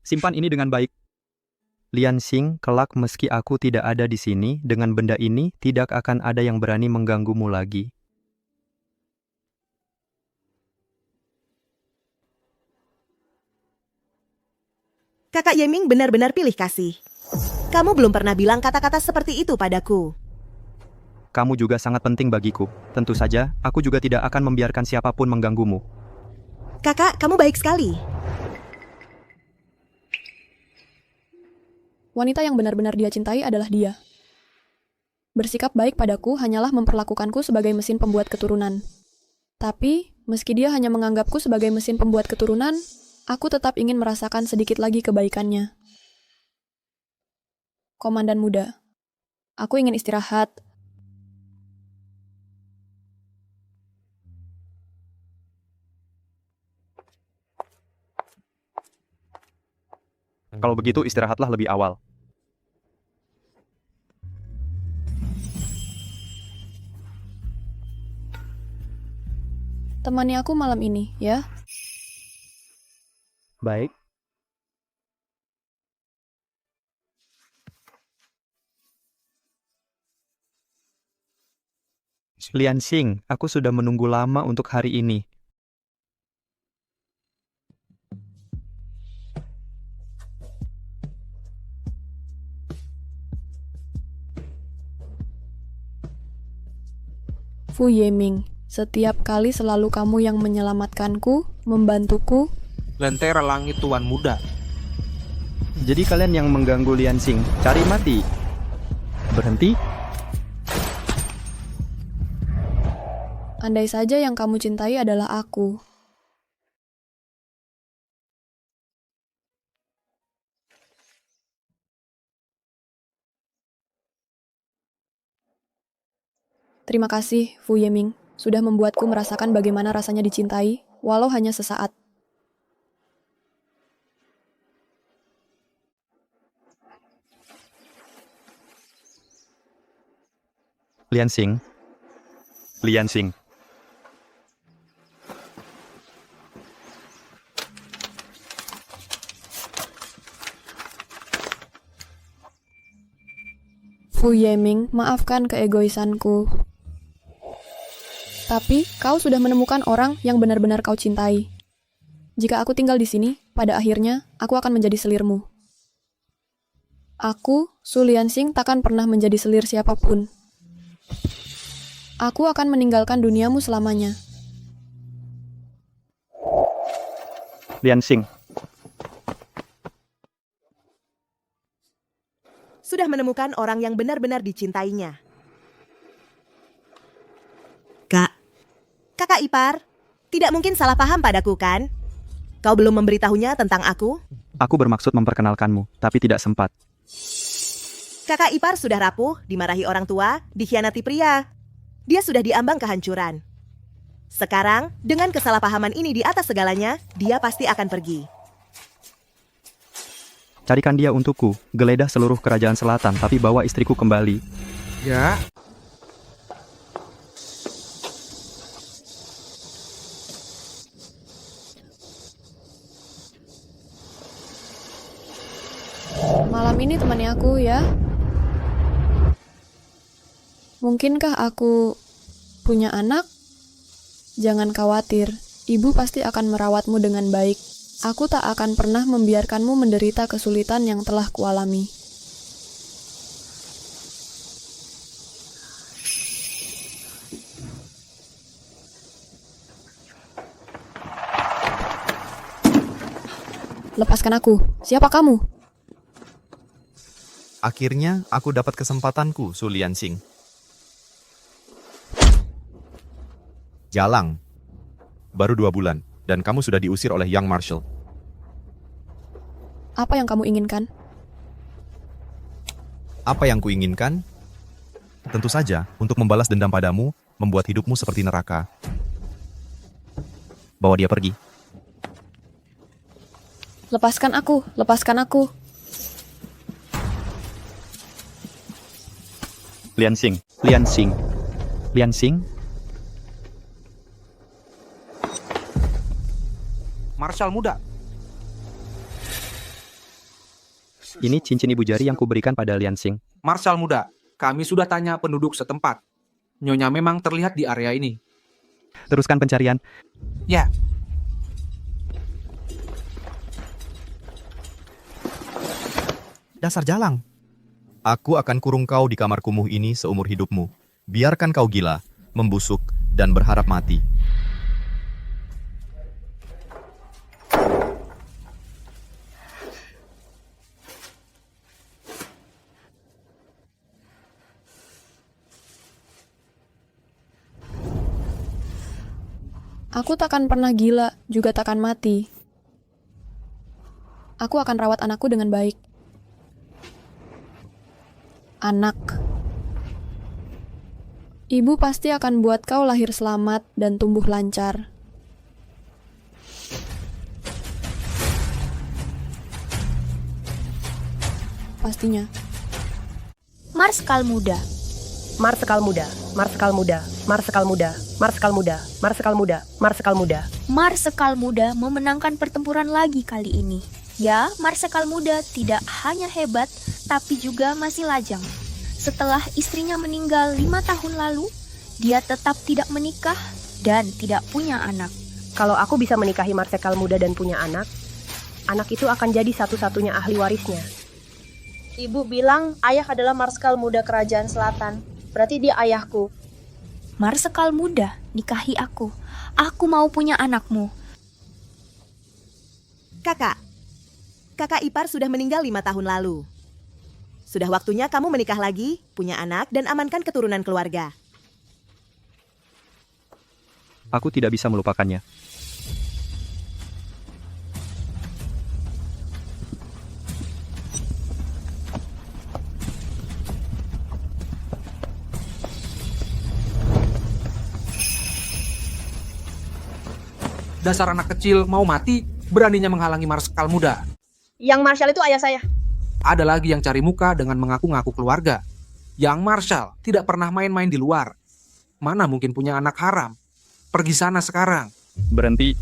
Simpan ini dengan baik. Lianxing, kelak meski aku tidak ada di sini, dengan benda ini tidak akan ada yang berani mengganggumu lagi. Kakak Yeming benar-benar pilih kasih. Kamu belum pernah bilang kata-kata seperti itu padaku. Kamu juga sangat penting bagiku. Tentu saja, aku juga tidak akan membiarkan siapapun mengganggumu. Kakak, kamu baik sekali. Wanita yang benar-benar dia cintai adalah dia. Bersikap baik padaku hanyalah memperlakukanku sebagai mesin pembuat keturunan. Tapi, meski dia hanya menganggapku sebagai mesin pembuat keturunan, aku tetap ingin merasakan sedikit lagi kebaikannya. Komandan muda, aku ingin istirahat. Kalau begitu, istirahatlah lebih awal. Temani aku malam ini, ya. Baik. Lianxing, aku sudah menunggu lama untuk hari ini. Fu Yeming, setiap kali selalu kamu yang menyelamatkanku, membantuku. Lentera langit tuan muda. Jadi kalian yang mengganggu Lianxing, cari mati. Berhenti. Andai saja yang kamu cintai adalah aku. Terima kasih, Fu Yeming, sudah membuatku merasakan bagaimana rasanya dicintai, walau hanya sesaat. Lianxing. Fu Yeming, maafkan keegoisanku. Tapi kau sudah menemukan orang yang benar-benar kau cintai. Jika aku tinggal di sini, pada akhirnya aku akan menjadi selirmu. Aku, Su Lianxing, takkan pernah menjadi selir siapapun. Aku akan meninggalkan duniamu selamanya. Lianxing, Sudah menemukan orang yang benar-benar dicintainya. Kak, kakak ipar, tidak mungkin salah paham padaku kan? Kau belum memberitahunya tentang aku? aku bermaksud memperkenalkanmu, tapi tidak sempat. Kakak ipar sudah rapuh, dimarahi orang tua, dikhianati pria. Dia sudah diambang kehancuran. Sekarang, dengan kesalahpahaman ini di atas segalanya, dia pasti akan pergi. Carikan dia untukku, geledah seluruh kerajaan selatan, tapi bawa istriku kembali. Ya, Malam ini temani aku ya. Mungkinkah aku punya anak? Jangan khawatir, ibu pasti akan merawatmu dengan baik. Aku tak akan pernah membiarkanmu menderita kesulitan yang telah kualami. Lepaskan aku. Siapa kamu? Akhirnya aku dapat kesempatanku, Su Lianxing. Jalang. Baru 2 bulan, dan kamu sudah diusir oleh Young Marshal. Apa yang kamu inginkan? Apa yang kuinginkan? Tentu saja, untuk membalas dendam padamu, membuat hidupmu seperti neraka. Bawa dia pergi. Lepaskan aku, lepaskan aku. Lianxing, Lianxing, Lianxing. Marshal muda. Ini cincin ibu jari yang kuberikan pada Lianxing. Marshal muda, kami sudah tanya penduduk setempat. Nyonya memang terlihat di area ini. Teruskan pencarian. Ya. Dasar jalang. Aku akan kurung kau di kamar kumuh ini seumur hidupmu. Biarkan kau gila, membusuk, dan berharap mati. Aku takkan pernah gila, juga takkan mati. Aku akan rawat anakku dengan baik. Anak. Ibu pasti akan buat kau lahir selamat dan tumbuh lancar. Pastinya. Marskal muda. Marsekal muda, Marsekal muda, Marsekal muda, Marsekal muda, Marsekal muda, Marsekal muda. Marsekal muda memenangkan pertempuran lagi kali ini. Ya, Marsekal muda tidak hanya hebat, tapi juga masih lajang. Setelah istrinya meninggal 5 tahun lalu, dia tetap tidak menikah dan tidak punya anak. Kalau aku bisa menikahi Marsekal muda dan punya anak itu akan jadi satu-satunya ahli warisnya. Ibu bilang ayah adalah Marsekal muda kerajaan selatan. Berarti dia ayahku. Marsekal muda, nikahi aku. Aku mau punya anakmu. Kakak ipar sudah meninggal 5 tahun lalu. Sudah waktunya kamu menikah lagi, punya anak, dan amankan keturunan keluarga. Aku tidak bisa melupakannya. Dasar anak kecil mau mati, beraninya menghalangi Marskal muda. Yang Marshal itu ayah saya. Ada lagi yang cari muka dengan mengaku-ngaku keluarga. Yang Marshal tidak pernah main-main di luar. Mana mungkin punya anak haram? Pergi sana sekarang. Berhenti.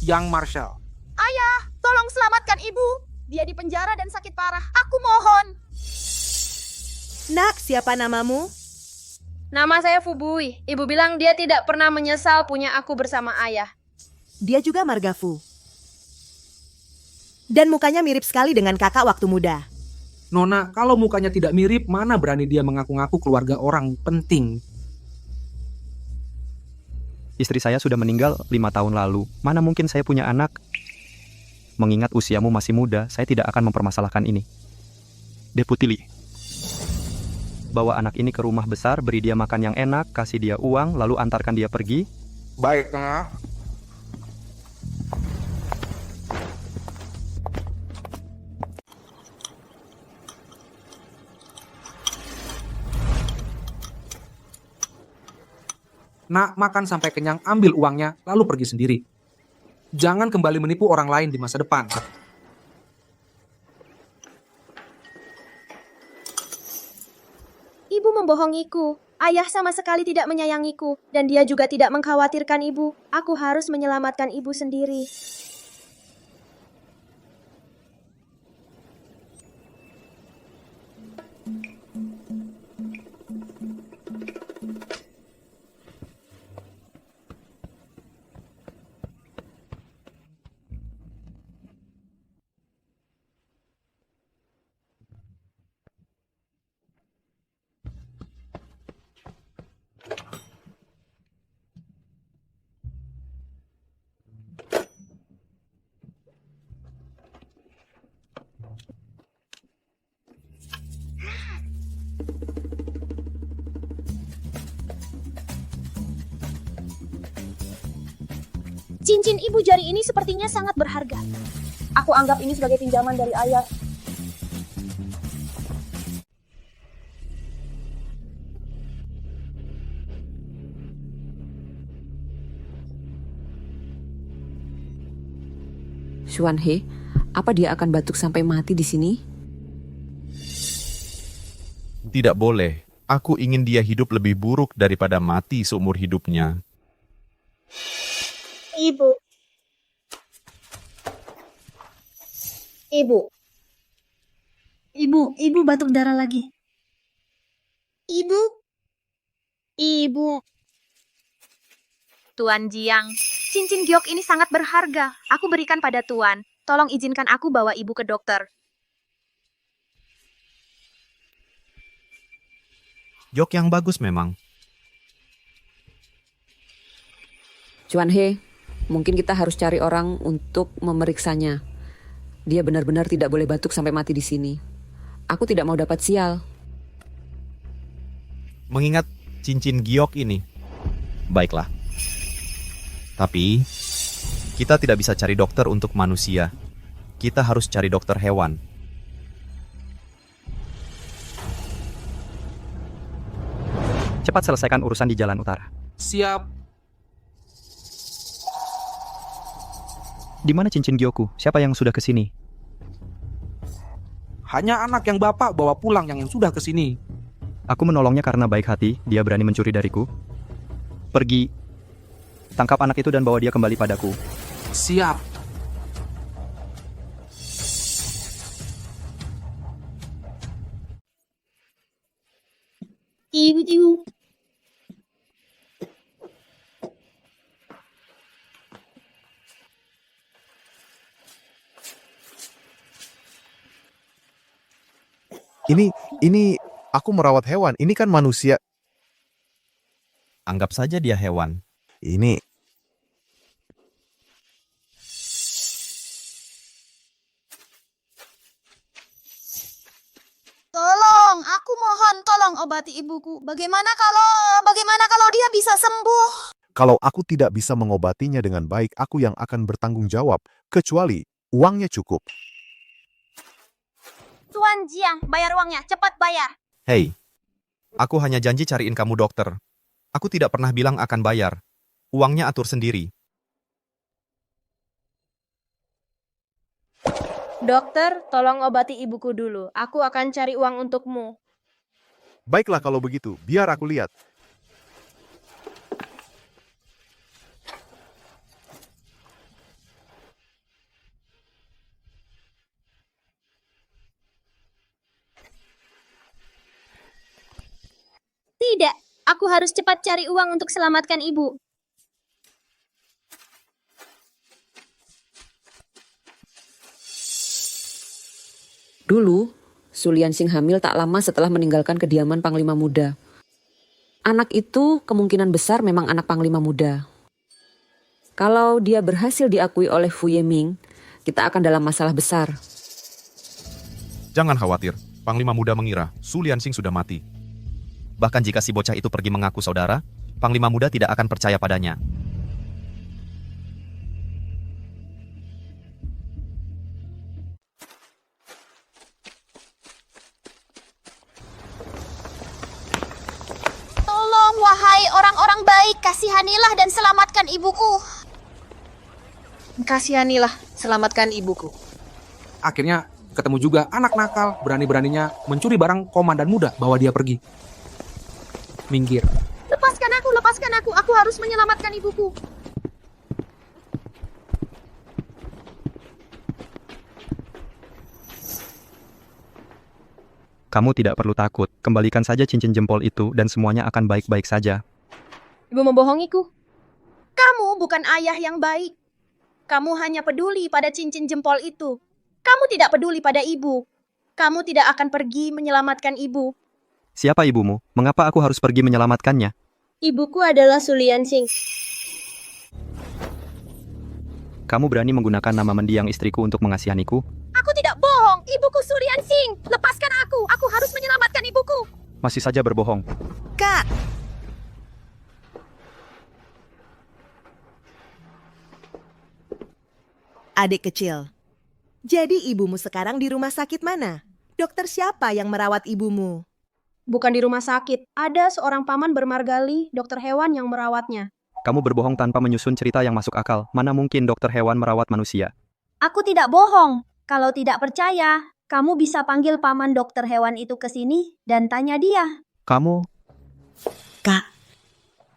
Yang Marshal. Ayah, tolong selamatkan ibu. Dia di penjara dan sakit parah. Aku mohon. Nak, siapa namamu? Nama saya Fubui. Ibu bilang dia tidak pernah menyesal punya aku bersama ayah. Dia juga marga Fu. Dan mukanya mirip sekali dengan kakak waktu muda. Nona, kalau mukanya tidak mirip, mana berani dia mengaku-ngaku keluarga orang penting? Istri saya sudah meninggal 5 tahun lalu. Mana mungkin saya punya anak? Mengingat usiamu masih muda, saya tidak akan mempermasalahkan ini. Deputi Lee, bawa anak ini ke rumah besar, beri dia makan yang enak, kasih dia uang, lalu antarkan dia pergi. Baik, Tengah. Nak, makan sampai kenyang, ambil uangnya, lalu pergi sendiri. Jangan kembali menipu orang lain di masa depan. Ibu membohongiku. Ayah sama sekali tidak menyayangiku. Dan dia juga tidak mengkhawatirkan ibu. Aku harus menyelamatkan ibu sendiri. Cincin ibu jari ini sepertinya sangat berharga. Aku anggap ini sebagai pinjaman dari ayah. Xuanhe, apa dia akan batuk sampai mati di sini? Tidak boleh. Aku ingin dia hidup lebih buruk daripada mati seumur hidupnya. Ibu. Ibu. Ibu batuk darah lagi. Ibu. Ibu. Tuan Jiang, cincin giok ini sangat berharga. Aku berikan pada Tuan. Tolong izinkan aku bawa ibu ke dokter. Giok yang bagus memang. Xuanhe, mungkin kita harus cari orang untuk memeriksanya. Dia benar-benar tidak boleh batuk sampai mati di sini. Aku tidak mau dapat sial. Mengingat cincin giok ini. Baiklah. Tapi, kita tidak bisa cari dokter untuk manusia. Kita harus cari dokter hewan. Cepat selesaikan urusan di jalan utara. Siap. Di mana cincin gioku? Siapa yang sudah ke sini? Hanya anak yang bapak bawa pulang yang sudah ke sini. Aku menolongnya karena baik hati, dia berani mencuri dariku. Pergi. Tangkap anak itu dan bawa dia kembali padaku. Siap. Ibu. Ini aku merawat hewan. Ini kan manusia. Anggap saja dia hewan. Ini Tolong, aku mohon tolong obati ibuku. Bagaimana kalau dia bisa sembuh? Kalau aku tidak bisa mengobatinya dengan baik, aku yang akan bertanggung jawab, kecuali uangnya cukup. Tuan Jiang, bayar uangnya, cepat bayar. Hei, aku hanya janji cariin kamu dokter. Aku tidak pernah bilang akan bayar. Uangnya atur sendiri. Dokter, tolong obati ibuku dulu. Aku akan cari uang untukmu. Baiklah kalau begitu, biar aku lihat. harus cepat cari uang untuk selamatkan ibu. Dulu, Su Lianxing hamil tak lama setelah meninggalkan kediaman Panglima Muda. Anak itu kemungkinan besar memang anak Panglima Muda. Kalau dia berhasil diakui oleh Fu Yeming, kita akan dalam masalah besar. Jangan khawatir, Panglima Muda mengira Su Lianxing sudah mati. Bahkan jika si bocah itu pergi mengaku saudara, Panglima Muda tidak akan percaya padanya. Tolong, wahai orang-orang baik, kasihanilah dan selamatkan ibuku. Kasihanilah, selamatkan ibuku. Akhirnya ketemu juga anak nakal, berani-beraninya mencuri barang komandan muda, bawa dia pergi. Minggir. Lepaskan aku harus menyelamatkan ibuku. Kamu tidak perlu takut, kembalikan saja cincin jempol itu dan semuanya akan baik-baik saja. Ibu membohongiku. Kamu bukan ayah yang baik. Kamu hanya peduli pada cincin jempol itu. Kamu tidak peduli pada ibu. Kamu tidak akan pergi menyelamatkan ibu. Siapa ibumu? Mengapa aku harus pergi menyelamatkannya? Ibuku adalah Su Lianxing. Kamu berani menggunakan nama mendiang istriku untuk mengasihaniku? Aku tidak bohong. Ibuku Su Lianxing. Lepaskan aku. Aku harus menyelamatkan ibuku. Masih saja berbohong. Kak! Adik kecil, jadi ibumu sekarang di rumah sakit mana? Dokter siapa yang merawat ibumu? Bukan di rumah sakit. Ada seorang paman bermargali, dokter hewan yang merawatnya. Kamu berbohong tanpa menyusun cerita yang masuk akal. Mana mungkin dokter hewan merawat manusia? Aku tidak bohong. Kalau tidak percaya, kamu bisa panggil paman dokter hewan itu ke sini dan tanya dia. Kamu... Kak,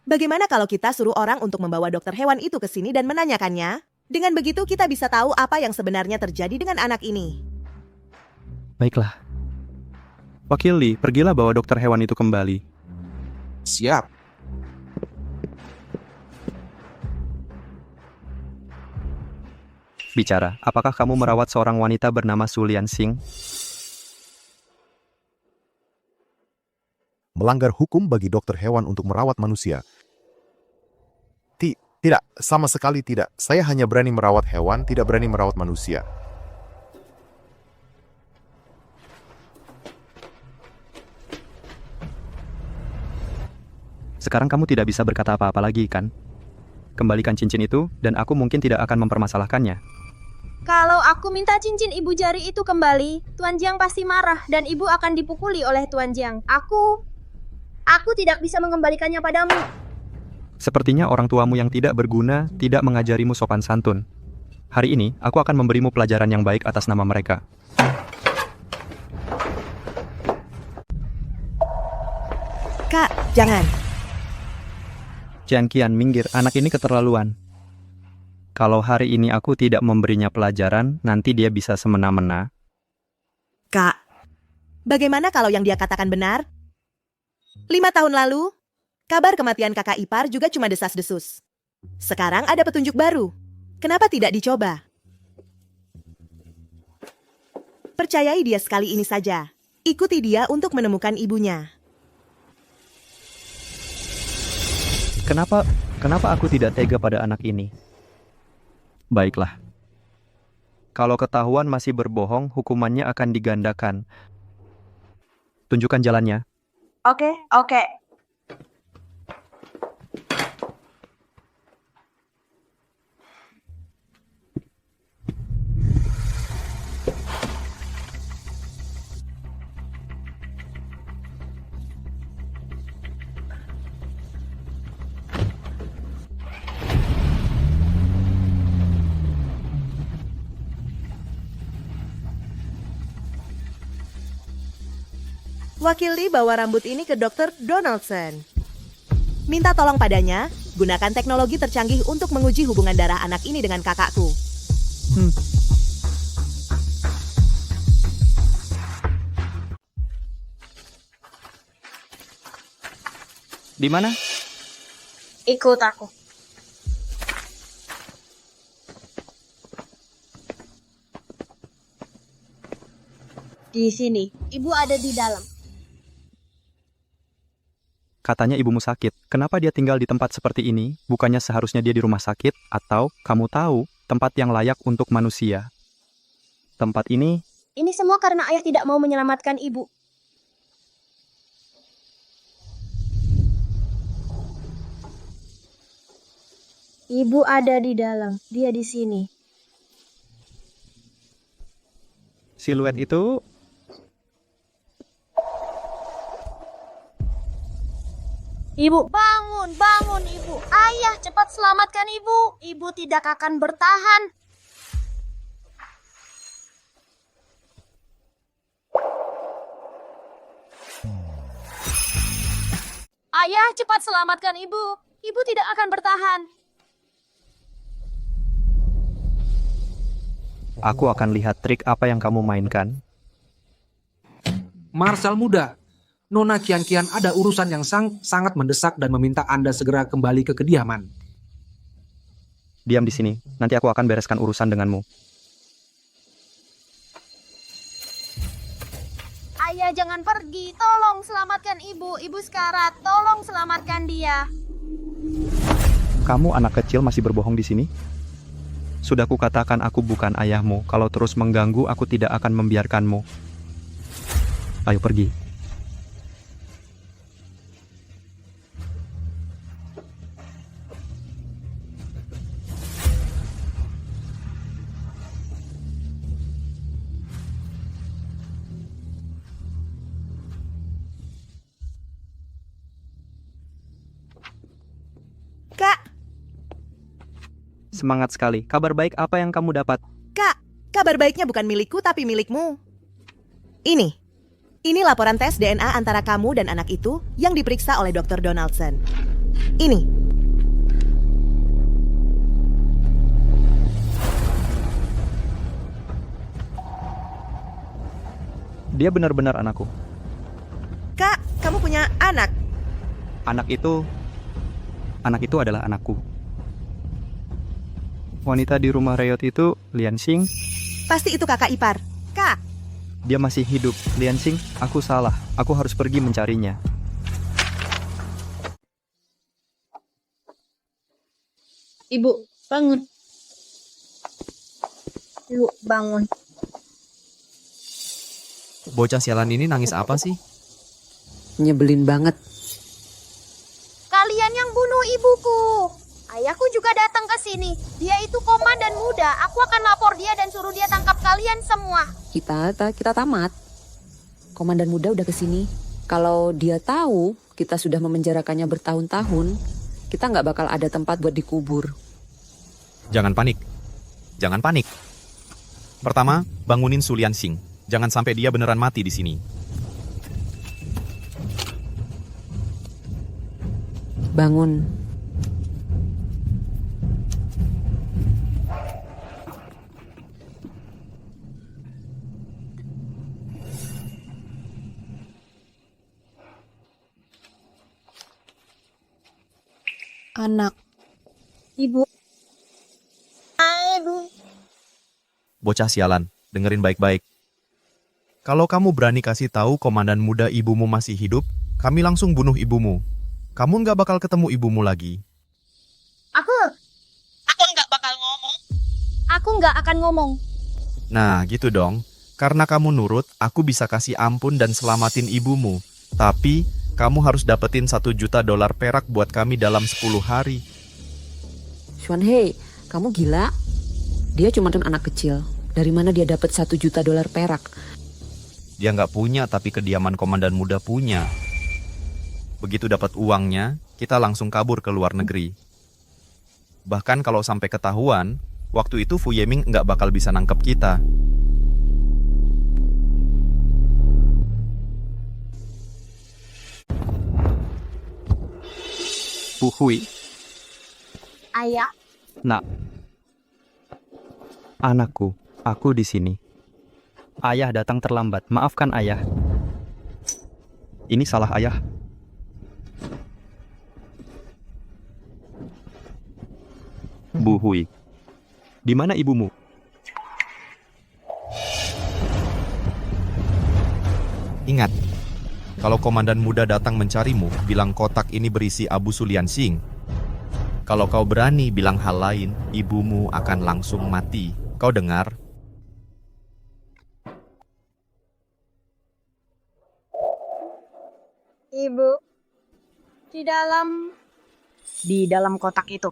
bagaimana kalau kita suruh orang untuk membawa dokter hewan itu ke sini dan menanyakannya? Dengan begitu kita bisa tahu apa yang sebenarnya terjadi dengan anak ini. Baiklah. Wakil Li, pergilah bawa dokter hewan itu kembali. Siap. Bicara, apakah kamu merawat seorang wanita bernama Su Lianxing? Melanggar hukum bagi dokter hewan untuk merawat manusia. Tidak, sama sekali tidak. Saya hanya berani merawat hewan, tidak berani merawat manusia. Sekarang kamu tidak bisa berkata apa-apa lagi, kan? Kembalikan cincin itu, dan aku mungkin tidak akan mempermasalahkannya. Kalau aku minta cincin ibu jari itu kembali, Tuan Jiang pasti marah dan ibu akan dipukuli oleh Tuan Jiang. Aku tidak bisa mengembalikannya padamu. Sepertinya orang tuamu yang tidak berguna tidak mengajarimu sopan santun. Hari ini, aku akan memberimu pelajaran yang baik atas nama mereka. Kak, jangan. Jian Qian, minggir, anak ini keterlaluan. Kalau hari ini aku tidak memberinya pelajaran, nanti dia bisa semena-mena. Kak, bagaimana kalau yang dia katakan benar? 5 tahun lalu, kabar kematian kakak ipar juga cuma desas-desus. Sekarang ada petunjuk baru. Kenapa tidak dicoba? Percayai dia sekali ini saja. Ikuti dia untuk menemukan ibunya. Kenapa aku tidak tega pada anak ini? Baiklah. Kalau ketahuan masih berbohong, hukumannya akan digandakan. Tunjukkan jalannya. Oke. Wakil Li bawa rambut ini ke Dr. Donaldson. Minta tolong padanya, gunakan teknologi tercanggih untuk menguji hubungan darah anak ini dengan kakakku. Di mana? Ikut aku. Di sini, ibu ada di dalam. Katanya ibumu sakit. Kenapa dia tinggal di tempat seperti ini? Bukannya seharusnya dia di rumah sakit? Atau kamu tahu tempat yang layak untuk manusia? Tempat ini, Ini semua karena ayah tidak mau menyelamatkan ibu. Ibu ada di dalam, dia di sini. siluet itu Ibu, bangun, bangun ibu. Ayah, cepat selamatkan ibu. Ibu tidak akan bertahan. Ayah, cepat selamatkan ibu. Ibu tidak akan bertahan. aku akan lihat trik apa yang kamu mainkan. Marshal muda, Nona Kian-Kian ada urusan yang sangat mendesak dan meminta Anda segera kembali ke kediaman. Diam di sini, nanti aku akan bereskan urusan denganmu. Ayah, jangan pergi. Tolong selamatkan ibu. Ibu sekarat. Tolong selamatkan dia. Kamu anak kecil masih berbohong di sini? Sudah kukatakan aku bukan ayahmu. Kalau terus mengganggu, aku tidak akan membiarkanmu. Ayo pergi. Semangat sekali. Kabar baik apa yang kamu dapat? Kak, kabar baiknya bukan milikku tapi milikmu. Ini laporan tes DNA antara kamu dan anak itu yang diperiksa oleh Dr. Donaldson. Ini. Dia benar-benar anakku. Kak, kamu punya anak. Anak itu adalah anakku. Wanita di rumah Riot itu Lian Xing. Pasti itu kakak ipar. Kak. Dia masih hidup. Lian Xing, aku salah. Aku harus pergi mencarinya. Ibu, bangun. Ibu, bangun. Bocah sialan ini nangis apa sih? Nyebelin banget. Kalian yang bunuh ibuku. Ayahku juga datang ke sini. Dia itu komandan muda. Aku akan lapor dia dan suruh dia tangkap kalian semua. Kita tamat. Komandan muda udah kesini. Kalau dia tahu kita sudah memenjarakannya bertahun-tahun, kita nggak bakal ada tempat buat dikubur. Jangan panik. Jangan panik. Pertama, bangunin Su Lian Xing. Jangan sampai dia beneran mati di sini. Bangun. Anak. Ibu. Aduh. Bocah sialan, dengerin baik-baik. Kalau kamu berani kasih tahu komandan muda ibumu masih hidup, kami langsung bunuh ibumu. Kamu nggak bakal ketemu ibumu lagi. Aku nggak bakal ngomong. Aku nggak akan ngomong. Nah, gitu dong. Karena kamu nurut, aku bisa kasih ampun dan selamatin ibumu. Tapi, kamu harus dapetin $1 juta perak buat kami dalam 10 hari. Xuan Hei, kamu gila? Dia cuma anak kecil. Dari mana dia dapat $1 juta perak? Dia nggak punya, tapi kediaman komandan muda punya. Begitu dapat uangnya, kita langsung kabur ke luar negeri. Bahkan kalau sampai ketahuan, waktu itu Fu Yeming nggak bakal bisa nangkep kita. Fu Hui. Ayah. Nak. Anakku, aku di sini. Ayah datang terlambat. Maafkan ayah. Ini salah ayah. Hui. Di mana ibumu? Ingat, kalau komandan muda datang mencarimu, bilang kotak ini berisi abu Liansing. Kalau kau berani bilang hal lain, ibumu akan langsung mati. Kau dengar? Ibu, di dalam kotak itu.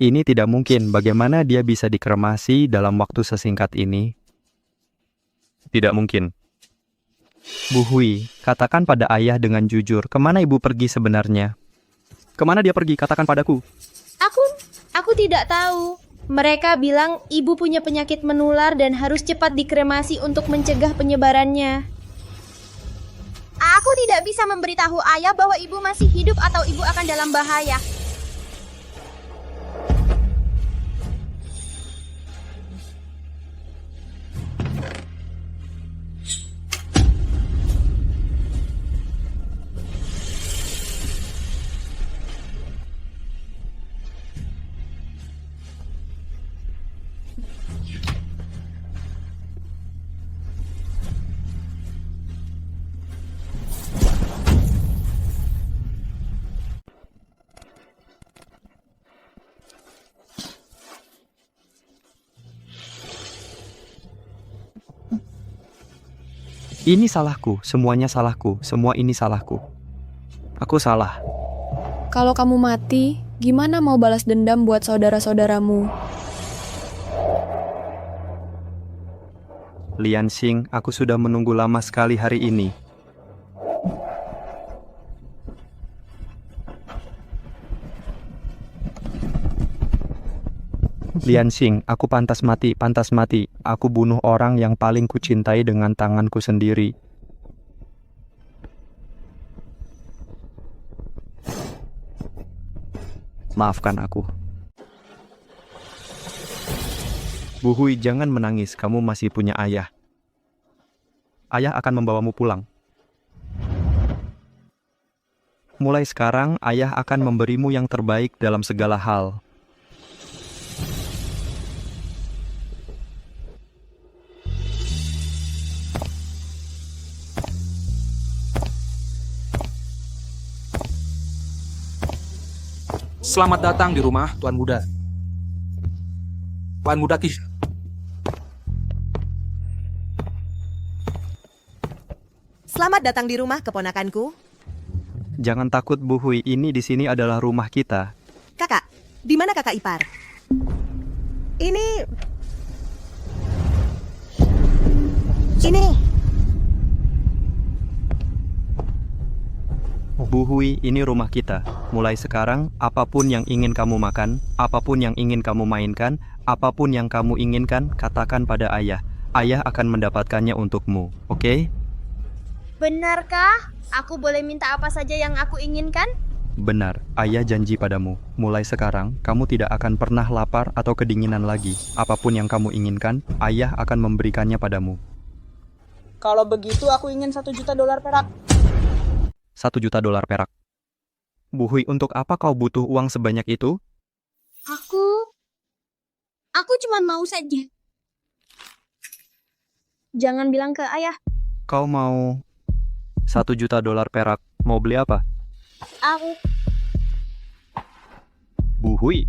Ini tidak mungkin. Bagaimana dia bisa dikremasi dalam waktu sesingkat ini? Tidak mungkin. Bu Hui, katakan pada ayah dengan jujur, kemana ibu pergi sebenarnya? Kemana dia pergi? Katakan padaku. Aku tidak tahu. Mereka bilang ibu punya penyakit menular dan harus cepat dikremasi untuk mencegah penyebarannya. Aku tidak bisa memberitahu ayah bahwa ibu masih hidup atau ibu akan dalam bahaya. Ini salahku, semuanya salahku, semua ini salahku. Aku salah. Kalau kamu mati, gimana mau balas dendam buat saudara-saudaramu? Liansing, aku sudah menunggu lama sekali hari ini. Liansing, aku pantas mati, pantas mati. Aku bunuh orang yang paling kucintai dengan tanganku sendiri. Maafkan aku. Bu Hui, jangan menangis, kamu masih punya ayah. Ayah akan membawamu pulang. Mulai sekarang, ayah akan memberimu yang terbaik dalam segala hal. Selamat datang di rumah Tuan Muda. Tuan Muda Ki. Selamat datang di rumah keponakanku. Jangan takut Bu Hui, ini di sini adalah rumah kita. Kakak, di mana kakak ipar? Ini... Bu Hui, ini rumah kita. Mulai sekarang, apapun yang ingin kamu makan, apapun yang ingin kamu mainkan, apapun yang kamu inginkan, katakan pada ayah. Ayah akan mendapatkannya untukmu, oke? Benarkah? Aku boleh minta apa saja yang aku inginkan? Benar, ayah janji padamu. Mulai sekarang, kamu tidak akan pernah lapar atau kedinginan lagi. Apapun yang kamu inginkan, ayah akan memberikannya padamu. Kalau begitu aku ingin $1 juta perak. $1 juta perak. Bu Hui, untuk apa kau butuh uang sebanyak itu? Aku cuma mau saja. Jangan bilang ke ayah. Kau mau $1 juta perak. Mau beli apa? Bu Hui,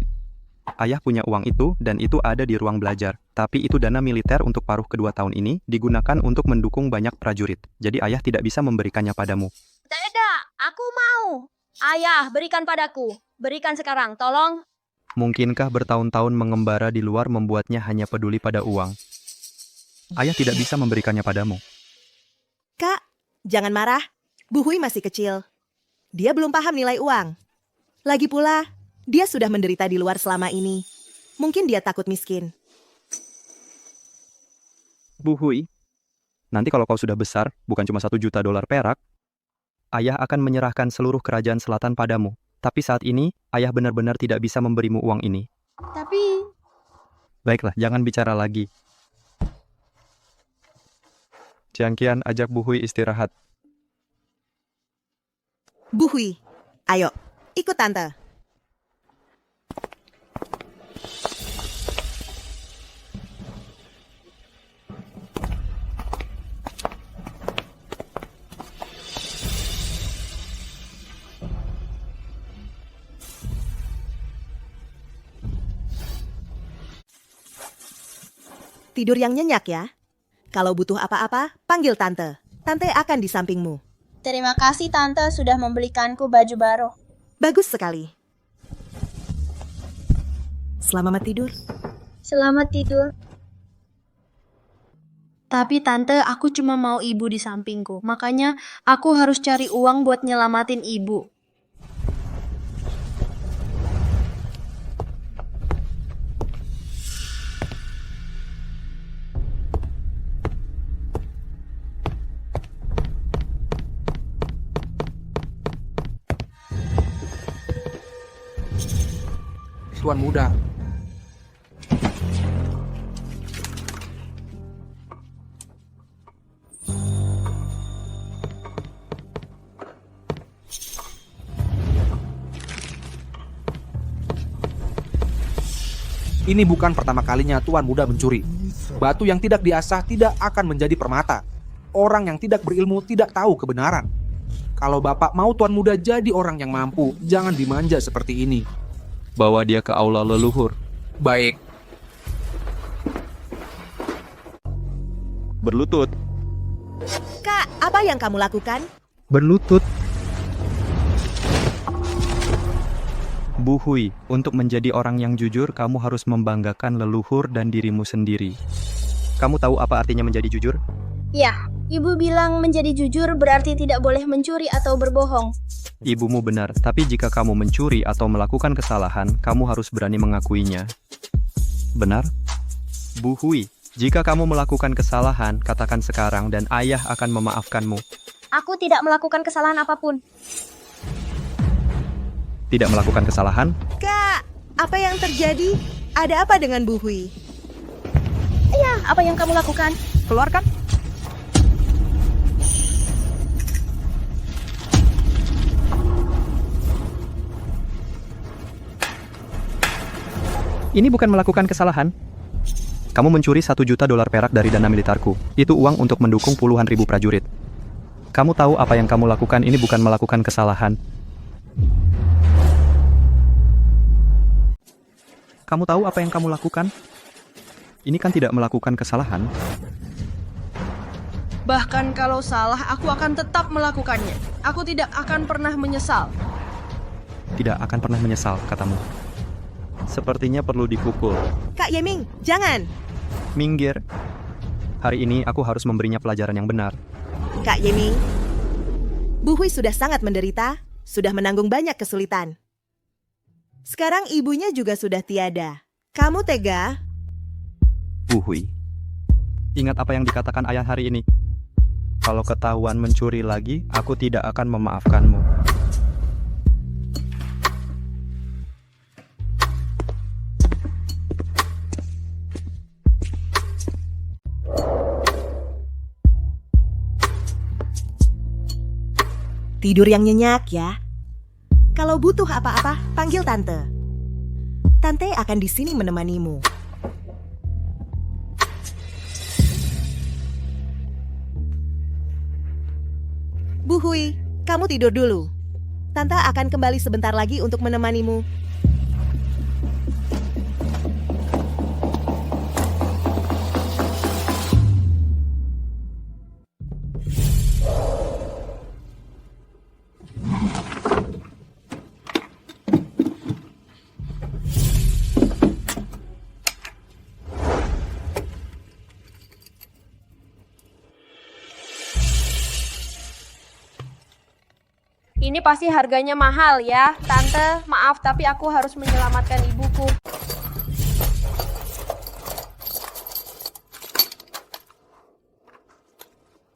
ayah punya uang itu dan itu ada di ruang belajar. Tapi itu dana militer untuk paruh kedua tahun ini digunakan untuk mendukung banyak prajurit. Jadi ayah tidak bisa memberikannya padamu. Tidak, aku mau. Ayah, berikan padaku. Berikan sekarang, tolong. Mungkinkah bertahun-tahun mengembara di luar membuatnya hanya peduli pada uang? Ayah tidak bisa memberikannya padamu. Kak, jangan marah. Bu Hui masih kecil. Dia belum paham nilai uang. Lagi pula, dia sudah menderita di luar selama ini. Mungkin dia takut miskin. Bu Hui, nanti kalau kau sudah besar, bukan cuma $1 juta perak, ayah akan menyerahkan seluruh kerajaan selatan padamu. Tapi saat ini, ayah benar-benar tidak bisa memberimu uang ini. Tapi... Baiklah, jangan bicara lagi. Jiang Qian, ajak Bu Hui istirahat. Bu Hui, ayo, ikut Tante. Tidur yang nyenyak ya. Kalau butuh apa-apa, panggil Tante. Tante akan di sampingmu. Terima kasih Tante sudah membelikanku baju baru. Bagus sekali. Selamat tidur. Selamat tidur. Tapi Tante, aku cuma mau ibu di sampingku. Makanya aku harus cari uang buat nyelamatin ibu. Tuan muda, ini bukan pertama kalinya Tuan muda mencuri. Batu yang tidak diasah tidak akan menjadi permata. Orang yang tidak berilmu tidak tahu kebenaran. Kalau Bapak mau Tuan muda jadi orang yang mampu, jangan dimanja seperti ini. Bawa dia ke aula leluhur. Baik. Berlutut. Kak, apa yang kamu lakukan? Berlutut. Bu Hui, untuk menjadi orang yang jujur, kamu harus membanggakan leluhur dan dirimu sendiri. Kamu tahu apa artinya menjadi jujur? Ya, ibu bilang menjadi jujur berarti tidak boleh mencuri atau berbohong. Ibumu benar, tapi jika kamu mencuri atau melakukan kesalahan, kamu harus berani mengakuinya. Benar? Bu Hui, jika kamu melakukan kesalahan, katakan sekarang dan ayah akan memaafkanmu. Aku tidak melakukan kesalahan apapun. Tidak melakukan kesalahan? Kak, apa yang terjadi? Ada apa dengan Bu Hui? Iya, apa yang kamu lakukan? Keluarkan. Ini bukan melakukan kesalahan. Kamu mencuri $1 juta perak dari dana militerku. Itu uang untuk mendukung puluhan ribu prajurit. Kamu tahu apa yang kamu lakukan ini bukan melakukan kesalahan. Kamu tahu apa yang kamu lakukan? Ini kan tidak melakukan kesalahan. Bahkan kalau salah, aku akan tetap melakukannya. Aku tidak akan pernah menyesal. Tidak akan pernah menyesal, katamu. Sepertinya perlu dipukul. Kak Yeming, jangan. Minggir. Hari ini aku harus memberinya pelajaran yang benar. Kak Yeming, Bu Hui sudah sangat menderita, sudah menanggung banyak kesulitan. Sekarang ibunya juga sudah tiada. Kamu tega? Bu Hui, ingat apa yang dikatakan ayah hari ini. Kalau ketahuan mencuri lagi, aku tidak akan memaafkanmu. Tidur yang nyenyak ya. Kalau butuh apa-apa, panggil Tante. Tante akan di sini menemanimu. Bu Hui, kamu tidur dulu. Tante akan kembali sebentar lagi untuk menemanimu. Ini pasti harganya mahal ya. Tante, maaf tapi aku harus menyelamatkan ibuku.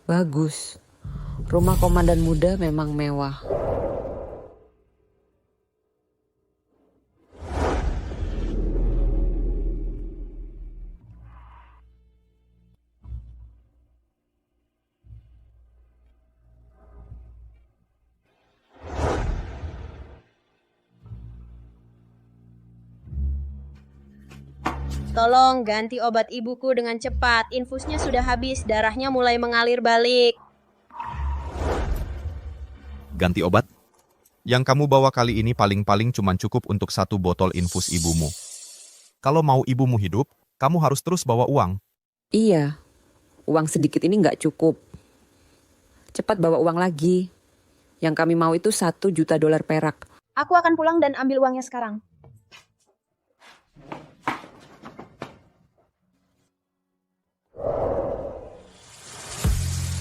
Bagus. Rumah komandan muda memang mewah. Tolong ganti obat ibuku dengan cepat. Infusnya sudah habis, darahnya mulai mengalir balik. Ganti obat? Yang kamu bawa kali ini paling-paling cuma cukup untuk 1 botol infus ibumu. Kalau mau ibumu hidup, kamu harus terus bawa uang. Iya, uang sedikit ini nggak cukup. Cepat bawa uang lagi. Yang kami mau itu $1 juta perak. Aku akan pulang dan ambil uangnya sekarang.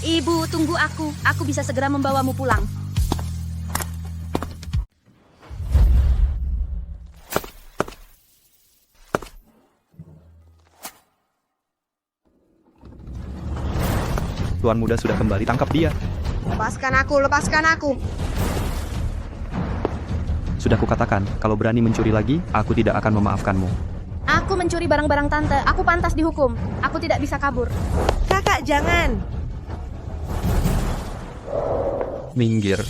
Ibu, tunggu aku. Aku bisa segera membawamu pulang. Tuan muda sudah kembali, tangkap dia. Lepaskan aku, lepaskan aku. Sudah kukatakan, kalau berani mencuri lagi, aku tidak akan memaafkanmu. Aku mencuri barang-barang tante. Aku pantas dihukum. Aku tidak bisa kabur. Kakak, jangan. Minggir.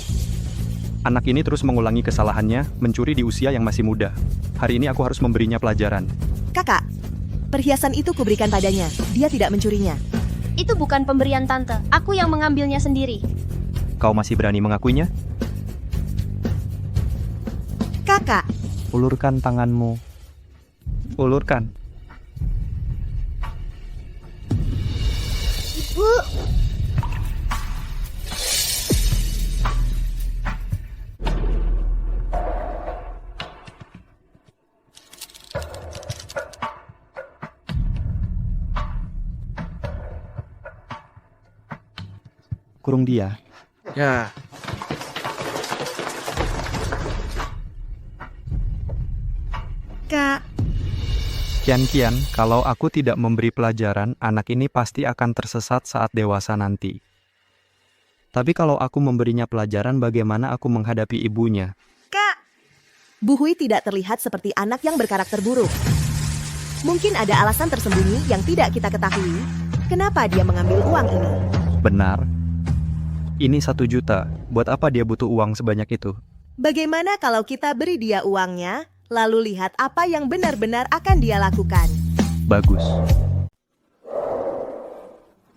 Anak ini terus mengulangi kesalahannya, mencuri di usia yang masih muda. Hari ini aku harus memberinya pelajaran. Kakak, perhiasan itu kuberikan padanya. Dia tidak mencurinya. Itu bukan pemberian tante. Aku yang mengambilnya sendiri. Kau masih berani mengakuinya? Kakak. Ulurkan tanganmu. Ulurkan. Ibu. Kurung dia. Ya. Kak. Kian-kian, kalau aku tidak memberi pelajaran, anak ini pasti akan tersesat saat dewasa nanti. Tapi kalau aku memberinya pelajaran, bagaimana aku menghadapi ibunya? Kak. Bu Hui tidak terlihat seperti anak yang berkarakter buruk. Mungkin ada alasan tersembunyi yang tidak kita ketahui. Kenapa dia mengambil uang ini? Benar. Ini 1 juta. Buat apa dia butuh uang sebanyak itu? Bagaimana kalau kita beri dia uangnya, lalu lihat apa yang benar-benar akan dia lakukan? Bagus.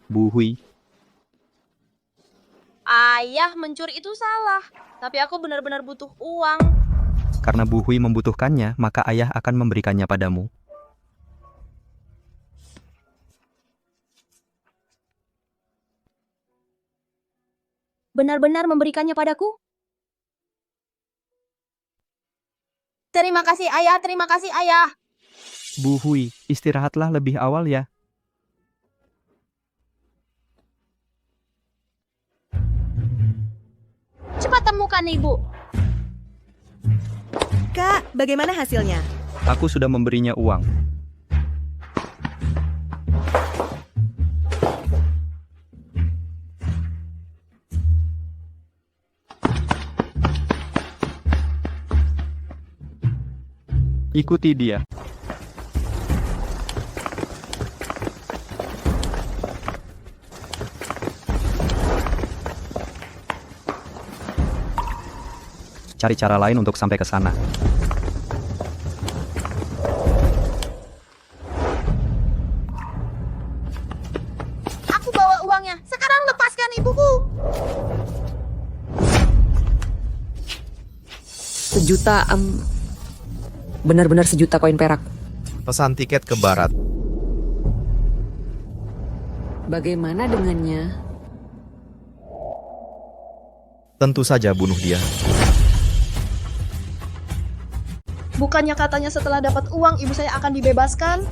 Bu Hui. Ayah, mencuri itu salah. Tapi aku benar-benar butuh uang. Karena Bu Hui membutuhkannya, maka ayah akan memberikannya padamu. Benar-benar memberikannya padaku? Terima kasih ayah, terima kasih ayah. Bu Hui, istirahatlah lebih awal ya. Cepat temukan ibu. Kak, bagaimana hasilnya? Aku sudah memberinya uang. Ikuti dia. Cari cara lain untuk sampai ke sana. Aku bawa uangnya. Sekarang lepaskan ibuku. Sejuta, benar-benar 1 juta koin perak. Pesan tiket ke barat. Bagaimana dengannya? Tentu saja bunuh dia. Bukannya katanya setelah dapat uang ibu saya akan dibebaskan?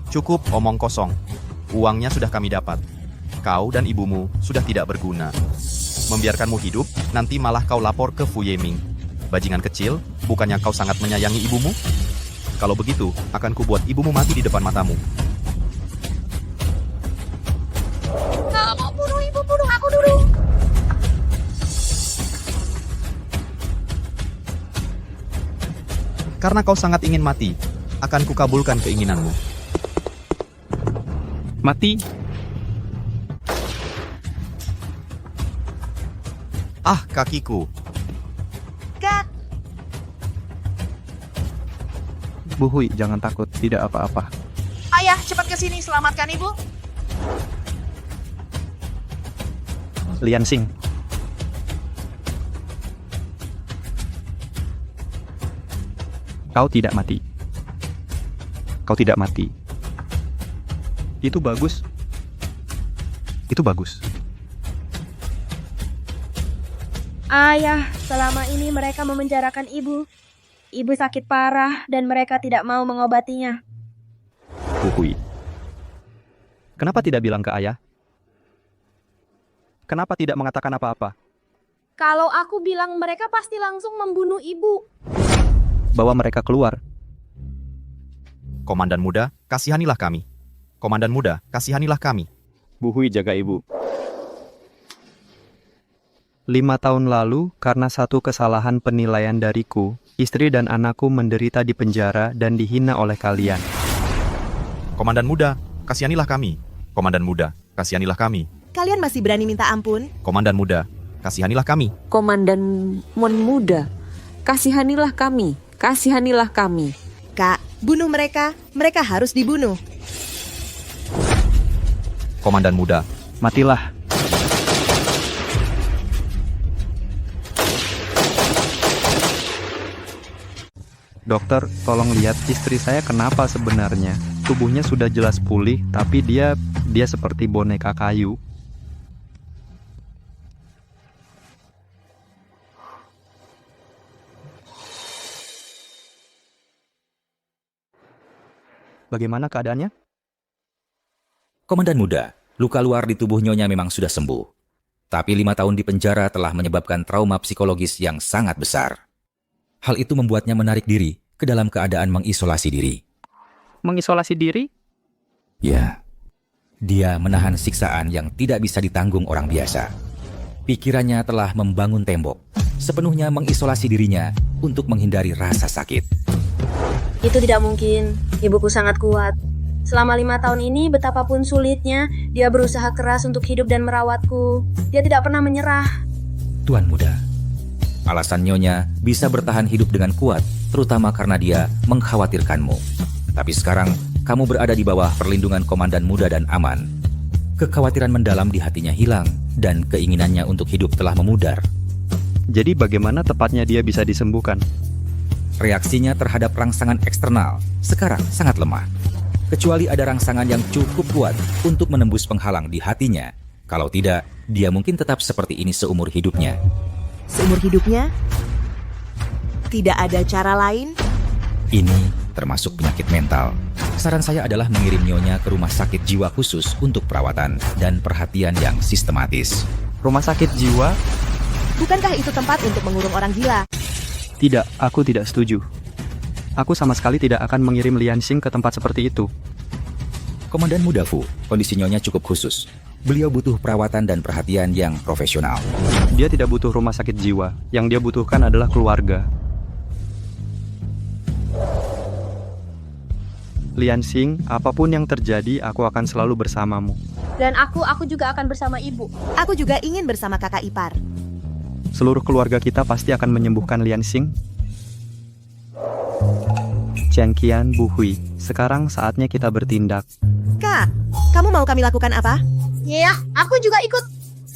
Cukup omong kosong. Uangnya sudah kami dapat. Kau dan ibumu sudah tidak berguna. Membiarkanmu hidup, nanti malah kau lapor ke Fu Yeming. Bajingan kecil, bukannya kau sangat menyayangi ibumu? Kalau begitu, akan kubuat ibumu mati di depan matamu. Kamu bunuh ibu, bunuh aku dulu. Karena kau sangat ingin mati, akan kukabulkan keinginanmu. Mati. Ah, kakiku. Kak. Bu Hui, jangan takut, tidak apa-apa. Ayah, cepat ke sini, selamatkan ibu. Lian Xing. Kau tidak mati. Kau tidak mati. Itu bagus. Itu bagus. Ayah, selama ini mereka memenjarakan ibu. Ibu sakit parah dan mereka tidak mau mengobatinya. Bu Hui. Kenapa tidak bilang ke ayah? Kenapa tidak mengatakan apa-apa? Kalau aku bilang mereka pasti langsung membunuh ibu. Bawa mereka keluar. Komandan muda, kasihanilah kami. Komandan muda, kasihanilah kami. Bu Hui, jaga ibu. 5 tahun lalu, karena satu kesalahan penilaian dariku, istri dan anakku menderita di penjara dan dihina oleh kalian. Komandan muda, kasihanilah kami. Komandan muda, kasihanilah kami. Kalian masih berani minta ampun? Komandan muda, kasihanilah kami. Komandan muda, kasihanilah kami. Kasihanilah kami. Kak, bunuh mereka. Mereka harus dibunuh. Komandan muda, matilah. Dokter, tolong lihat istri saya kenapa sebenarnya. Tubuhnya sudah jelas pulih, tapi dia seperti boneka kayu. Bagaimana keadaannya? Komandan muda, luka luar di tubuh Nyonya memang sudah sembuh. Tapi 5 tahun di penjara telah menyebabkan trauma psikologis yang sangat besar. Hal itu membuatnya menarik diri ke dalam keadaan mengisolasi diri. Mengisolasi diri? Ya, dia menahan siksaan yang tidak bisa ditanggung orang biasa. Pikirannya telah membangun tembok, sepenuhnya mengisolasi dirinya untuk menghindari rasa sakit. Itu tidak mungkin. Ibuku sangat kuat. Selama 5 tahun ini, betapapun sulitnya, dia berusaha keras untuk hidup dan merawatku. Dia tidak pernah menyerah. Tuan muda, alasan Nyonya bisa bertahan hidup dengan kuat, terutama karena dia mengkhawatirkanmu. Tapi sekarang, kamu berada di bawah perlindungan komandan muda dan aman. Kekhawatiran mendalam di hatinya hilang, dan keinginannya untuk hidup telah memudar. Jadi bagaimana tepatnya dia bisa disembuhkan? Reaksinya terhadap rangsangan eksternal sekarang sangat lemah. Kecuali ada rangsangan yang cukup kuat untuk menembus penghalang di hatinya. Kalau tidak, dia mungkin tetap seperti ini seumur hidupnya. Seumur hidupnya? Tidak ada cara lain? Ini termasuk penyakit mental. Saran saya adalah mengirim Nyonya ke rumah sakit jiwa khusus untuk perawatan dan perhatian yang sistematis. Rumah sakit jiwa? Bukankah itu tempat untuk mengurung orang gila? Tidak, aku tidak setuju. Aku sama sekali tidak akan mengirim Lian Xing ke tempat seperti itu. Komandan muda Fu, kondisi Nyonya cukup khusus. Beliau butuh perawatan dan perhatian yang profesional. Dia tidak butuh rumah sakit jiwa. Yang dia butuhkan adalah keluarga. Lian Xing, apapun yang terjadi, aku akan selalu bersamamu. Dan aku juga akan bersama ibu. Aku juga ingin bersama kakak ipar. Seluruh keluarga kita pasti akan menyembuhkan Lian Xing. Chen Qian, Bu Hui, sekarang saatnya kita bertindak. Kak, kamu mau kami lakukan apa? Ya, aku juga ikut.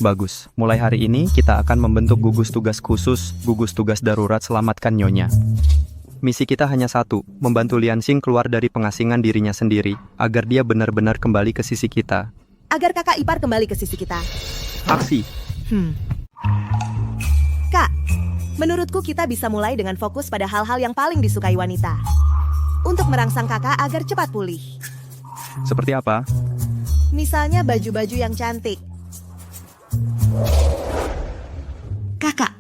Bagus, mulai hari ini kita akan membentuk gugus tugas khusus, gugus tugas darurat selamatkan Nyonya. Misi kita hanya satu, membantu Lian Xing keluar dari pengasingan dirinya sendiri, agar dia benar-benar kembali ke sisi kita. Agar kakak ipar kembali ke sisi kita. Aksi. Kak, menurutku kita bisa mulai dengan fokus pada hal-hal yang paling disukai wanita. Untuk merangsang kakak agar cepat pulih. Seperti apa? Misalnya baju-baju yang cantik. Kakak,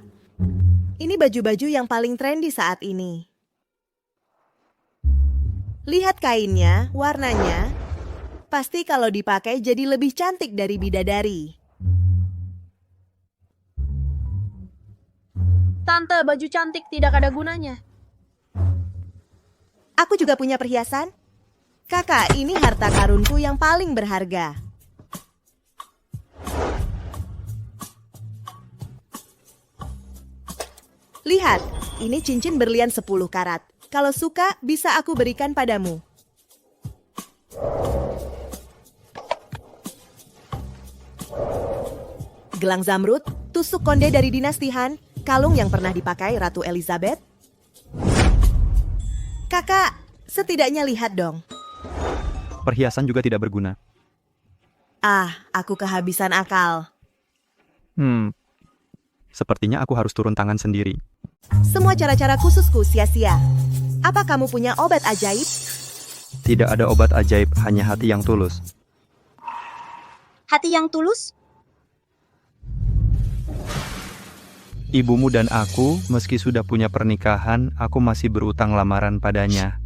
ini baju-baju yang paling trendy saat ini. Lihat kainnya, warnanya. Pasti kalau dipakai jadi lebih cantik dari bidadari. Tante, baju cantik tidak ada gunanya. Aku juga punya perhiasan. Kakak, ini harta karunku yang paling berharga. Lihat, ini cincin berlian 10 karat. Kalau suka, bisa aku berikan padamu. Gelang zamrud, tusuk konde dari dinasti Han, kalung yang pernah dipakai Ratu Elizabeth. Kakak, setidaknya lihat dong. Perhiasan juga tidak berguna. Ah, aku kehabisan akal. Sepertinya aku harus turun tangan sendiri. Semua cara-cara khususku sia-sia. Apa kamu punya obat ajaib? Tidak ada obat ajaib, hanya hati yang tulus. Hati yang tulus? Ibumu dan aku, meski sudah punya pernikahan, aku masih berutang lamaran padanya.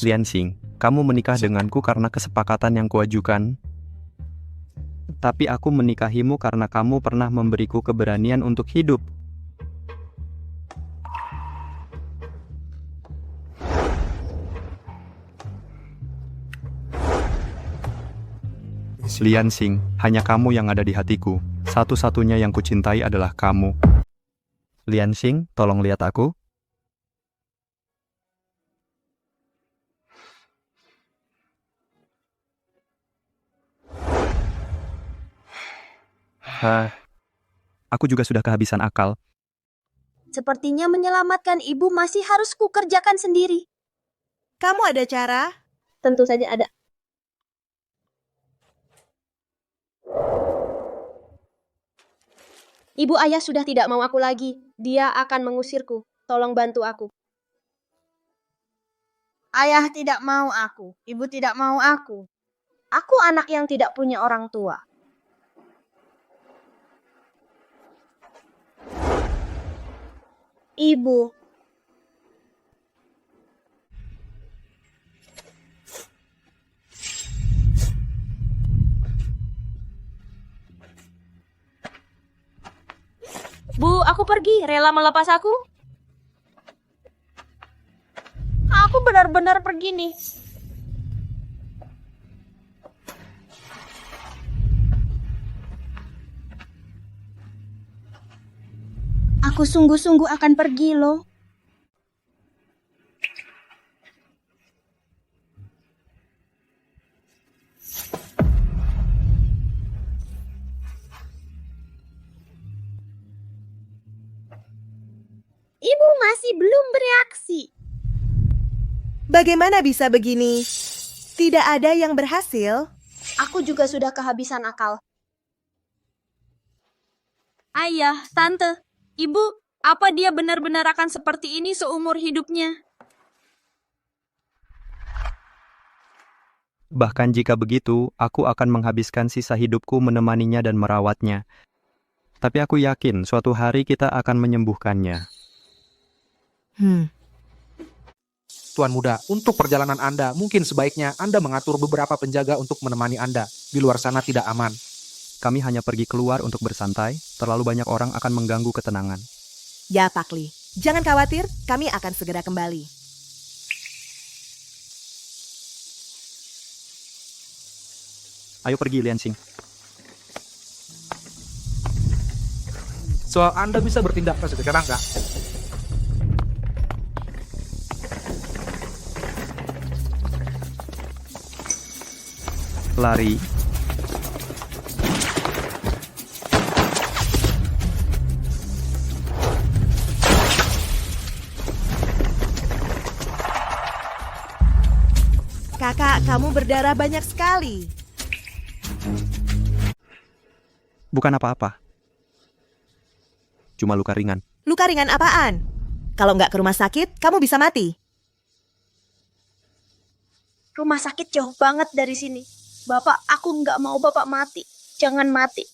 Liansing, kamu menikah denganku karena kesepakatan yang kuajukan. Tapi aku menikahimu karena kamu pernah memberiku keberanian untuk hidup. Liansing, hanya kamu yang ada di hatiku. Satu-satunya yang kucintai adalah kamu. Liansing, tolong lihat aku. Aku juga sudah kehabisan akal. Sepertinya menyelamatkan ibu masih harus kukerjakan sendiri. Kamu ada cara? Tentu saja ada. Ibu ayah sudah tidak mau aku lagi. Dia akan mengusirku. Tolong bantu aku. Ayah tidak mau aku. Ibu tidak mau aku. Aku anak yang tidak punya orang tua. Ibu. Bu, aku pergi. Rela melepas aku? Aku benar-benar pergi nih. Aku sungguh-sungguh akan pergi loh. Ibu masih belum bereaksi. Bagaimana bisa begini? Tidak ada yang berhasil. Aku juga sudah kehabisan akal. Ayah, tante. Ibu, apa dia benar-benar akan seperti ini seumur hidupnya? Bahkan jika begitu, aku akan menghabiskan sisa hidupku menemaninya dan merawatnya. Tapi aku yakin suatu hari kita akan menyembuhkannya. Tuan muda, untuk perjalanan Anda, mungkin sebaiknya Anda mengatur beberapa penjaga untuk menemani Anda. Di luar sana tidak aman. Kami hanya pergi keluar untuk bersantai, terlalu banyak orang akan mengganggu ketenangan. Ya, Pakli. Jangan khawatir, kami akan segera kembali. Ayo pergi, Liansing. Soal Anda bisa bertindak sekarang nggak? Lari. Kakak, kamu berdarah banyak sekali. Bukan apa-apa. Cuma luka ringan. Luka ringan apaan? Kalau nggak ke rumah sakit, kamu bisa mati. Rumah sakit jauh banget dari sini. Bapak, aku nggak mau Bapak mati. Jangan mati.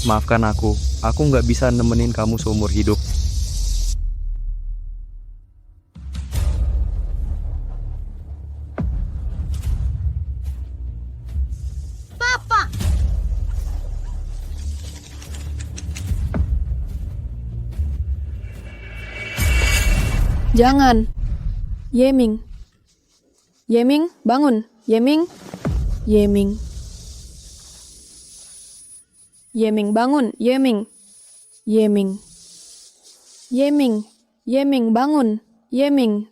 Maafkan aku nggak bisa nemenin kamu seumur hidup. Papa! Jangan. Yeming. Yeming, bangun. Yeming. Yeming. Yeming, bangun. Yeming. Yeming. Yeming. Yeming, bangun. Yeming.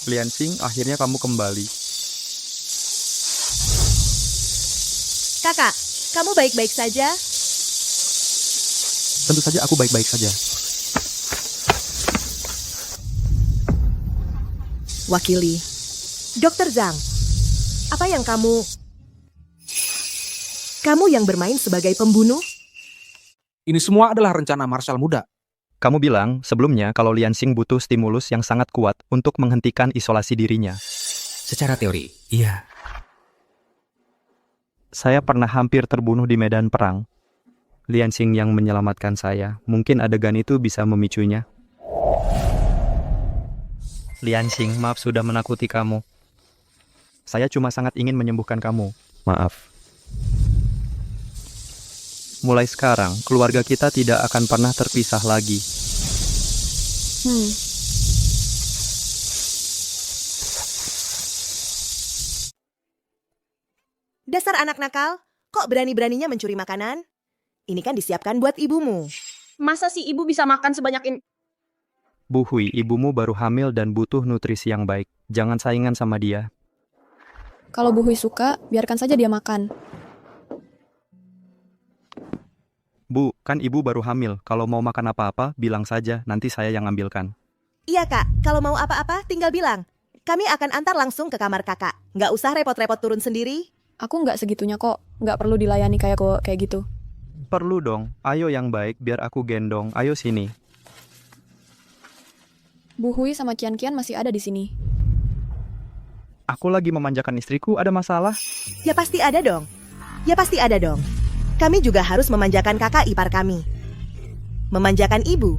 Liansing, akhirnya kamu kembali. Kakak, kamu baik-baik saja? Tentu saja aku baik-baik saja. Wakili. Dokter Zhang, apa yang kamu... Kamu yang bermain sebagai pembunuh? Ini semua adalah rencana Marshal muda. Kamu bilang sebelumnya kalau Liansing butuh stimulus yang sangat kuat untuk menghentikan isolasi dirinya. Secara teori, iya. Saya pernah hampir terbunuh di medan perang. Liansing yang menyelamatkan saya. Mungkin adegan itu bisa memicunya. Liansing, maaf sudah menakuti kamu. Saya cuma sangat ingin menyembuhkan kamu. Maaf. Mulai sekarang, keluarga kita tidak akan pernah terpisah lagi. Dasar anak nakal, kok berani-beraninya mencuri makanan? Ini kan disiapkan buat ibumu. Masa sih ibu bisa makan sebanyak ini? Bu Hui, ibumu baru hamil dan butuh nutrisi yang baik. Jangan saingan sama dia. Kalau Bu Hui suka, biarkan saja dia makan. Bu, kan ibu baru hamil. Kalau mau makan apa-apa, bilang saja. Nanti saya yang ambilkan. Iya kak, kalau mau apa-apa tinggal bilang. Kami akan antar langsung ke kamar kakak. Nggak usah repot-repot turun sendiri. Aku nggak segitunya kok. Nggak perlu dilayani kayak gitu. Perlu dong. Ayo yang baik, biar aku gendong. Ayo sini. Bu Hui sama Kian-Kian masih ada di sini. Aku lagi memanjakan istriku, ada masalah? Ya pasti ada dong. Ya pasti ada dong. Kami juga harus memanjakan kakak ipar kami. Memanjakan ibu.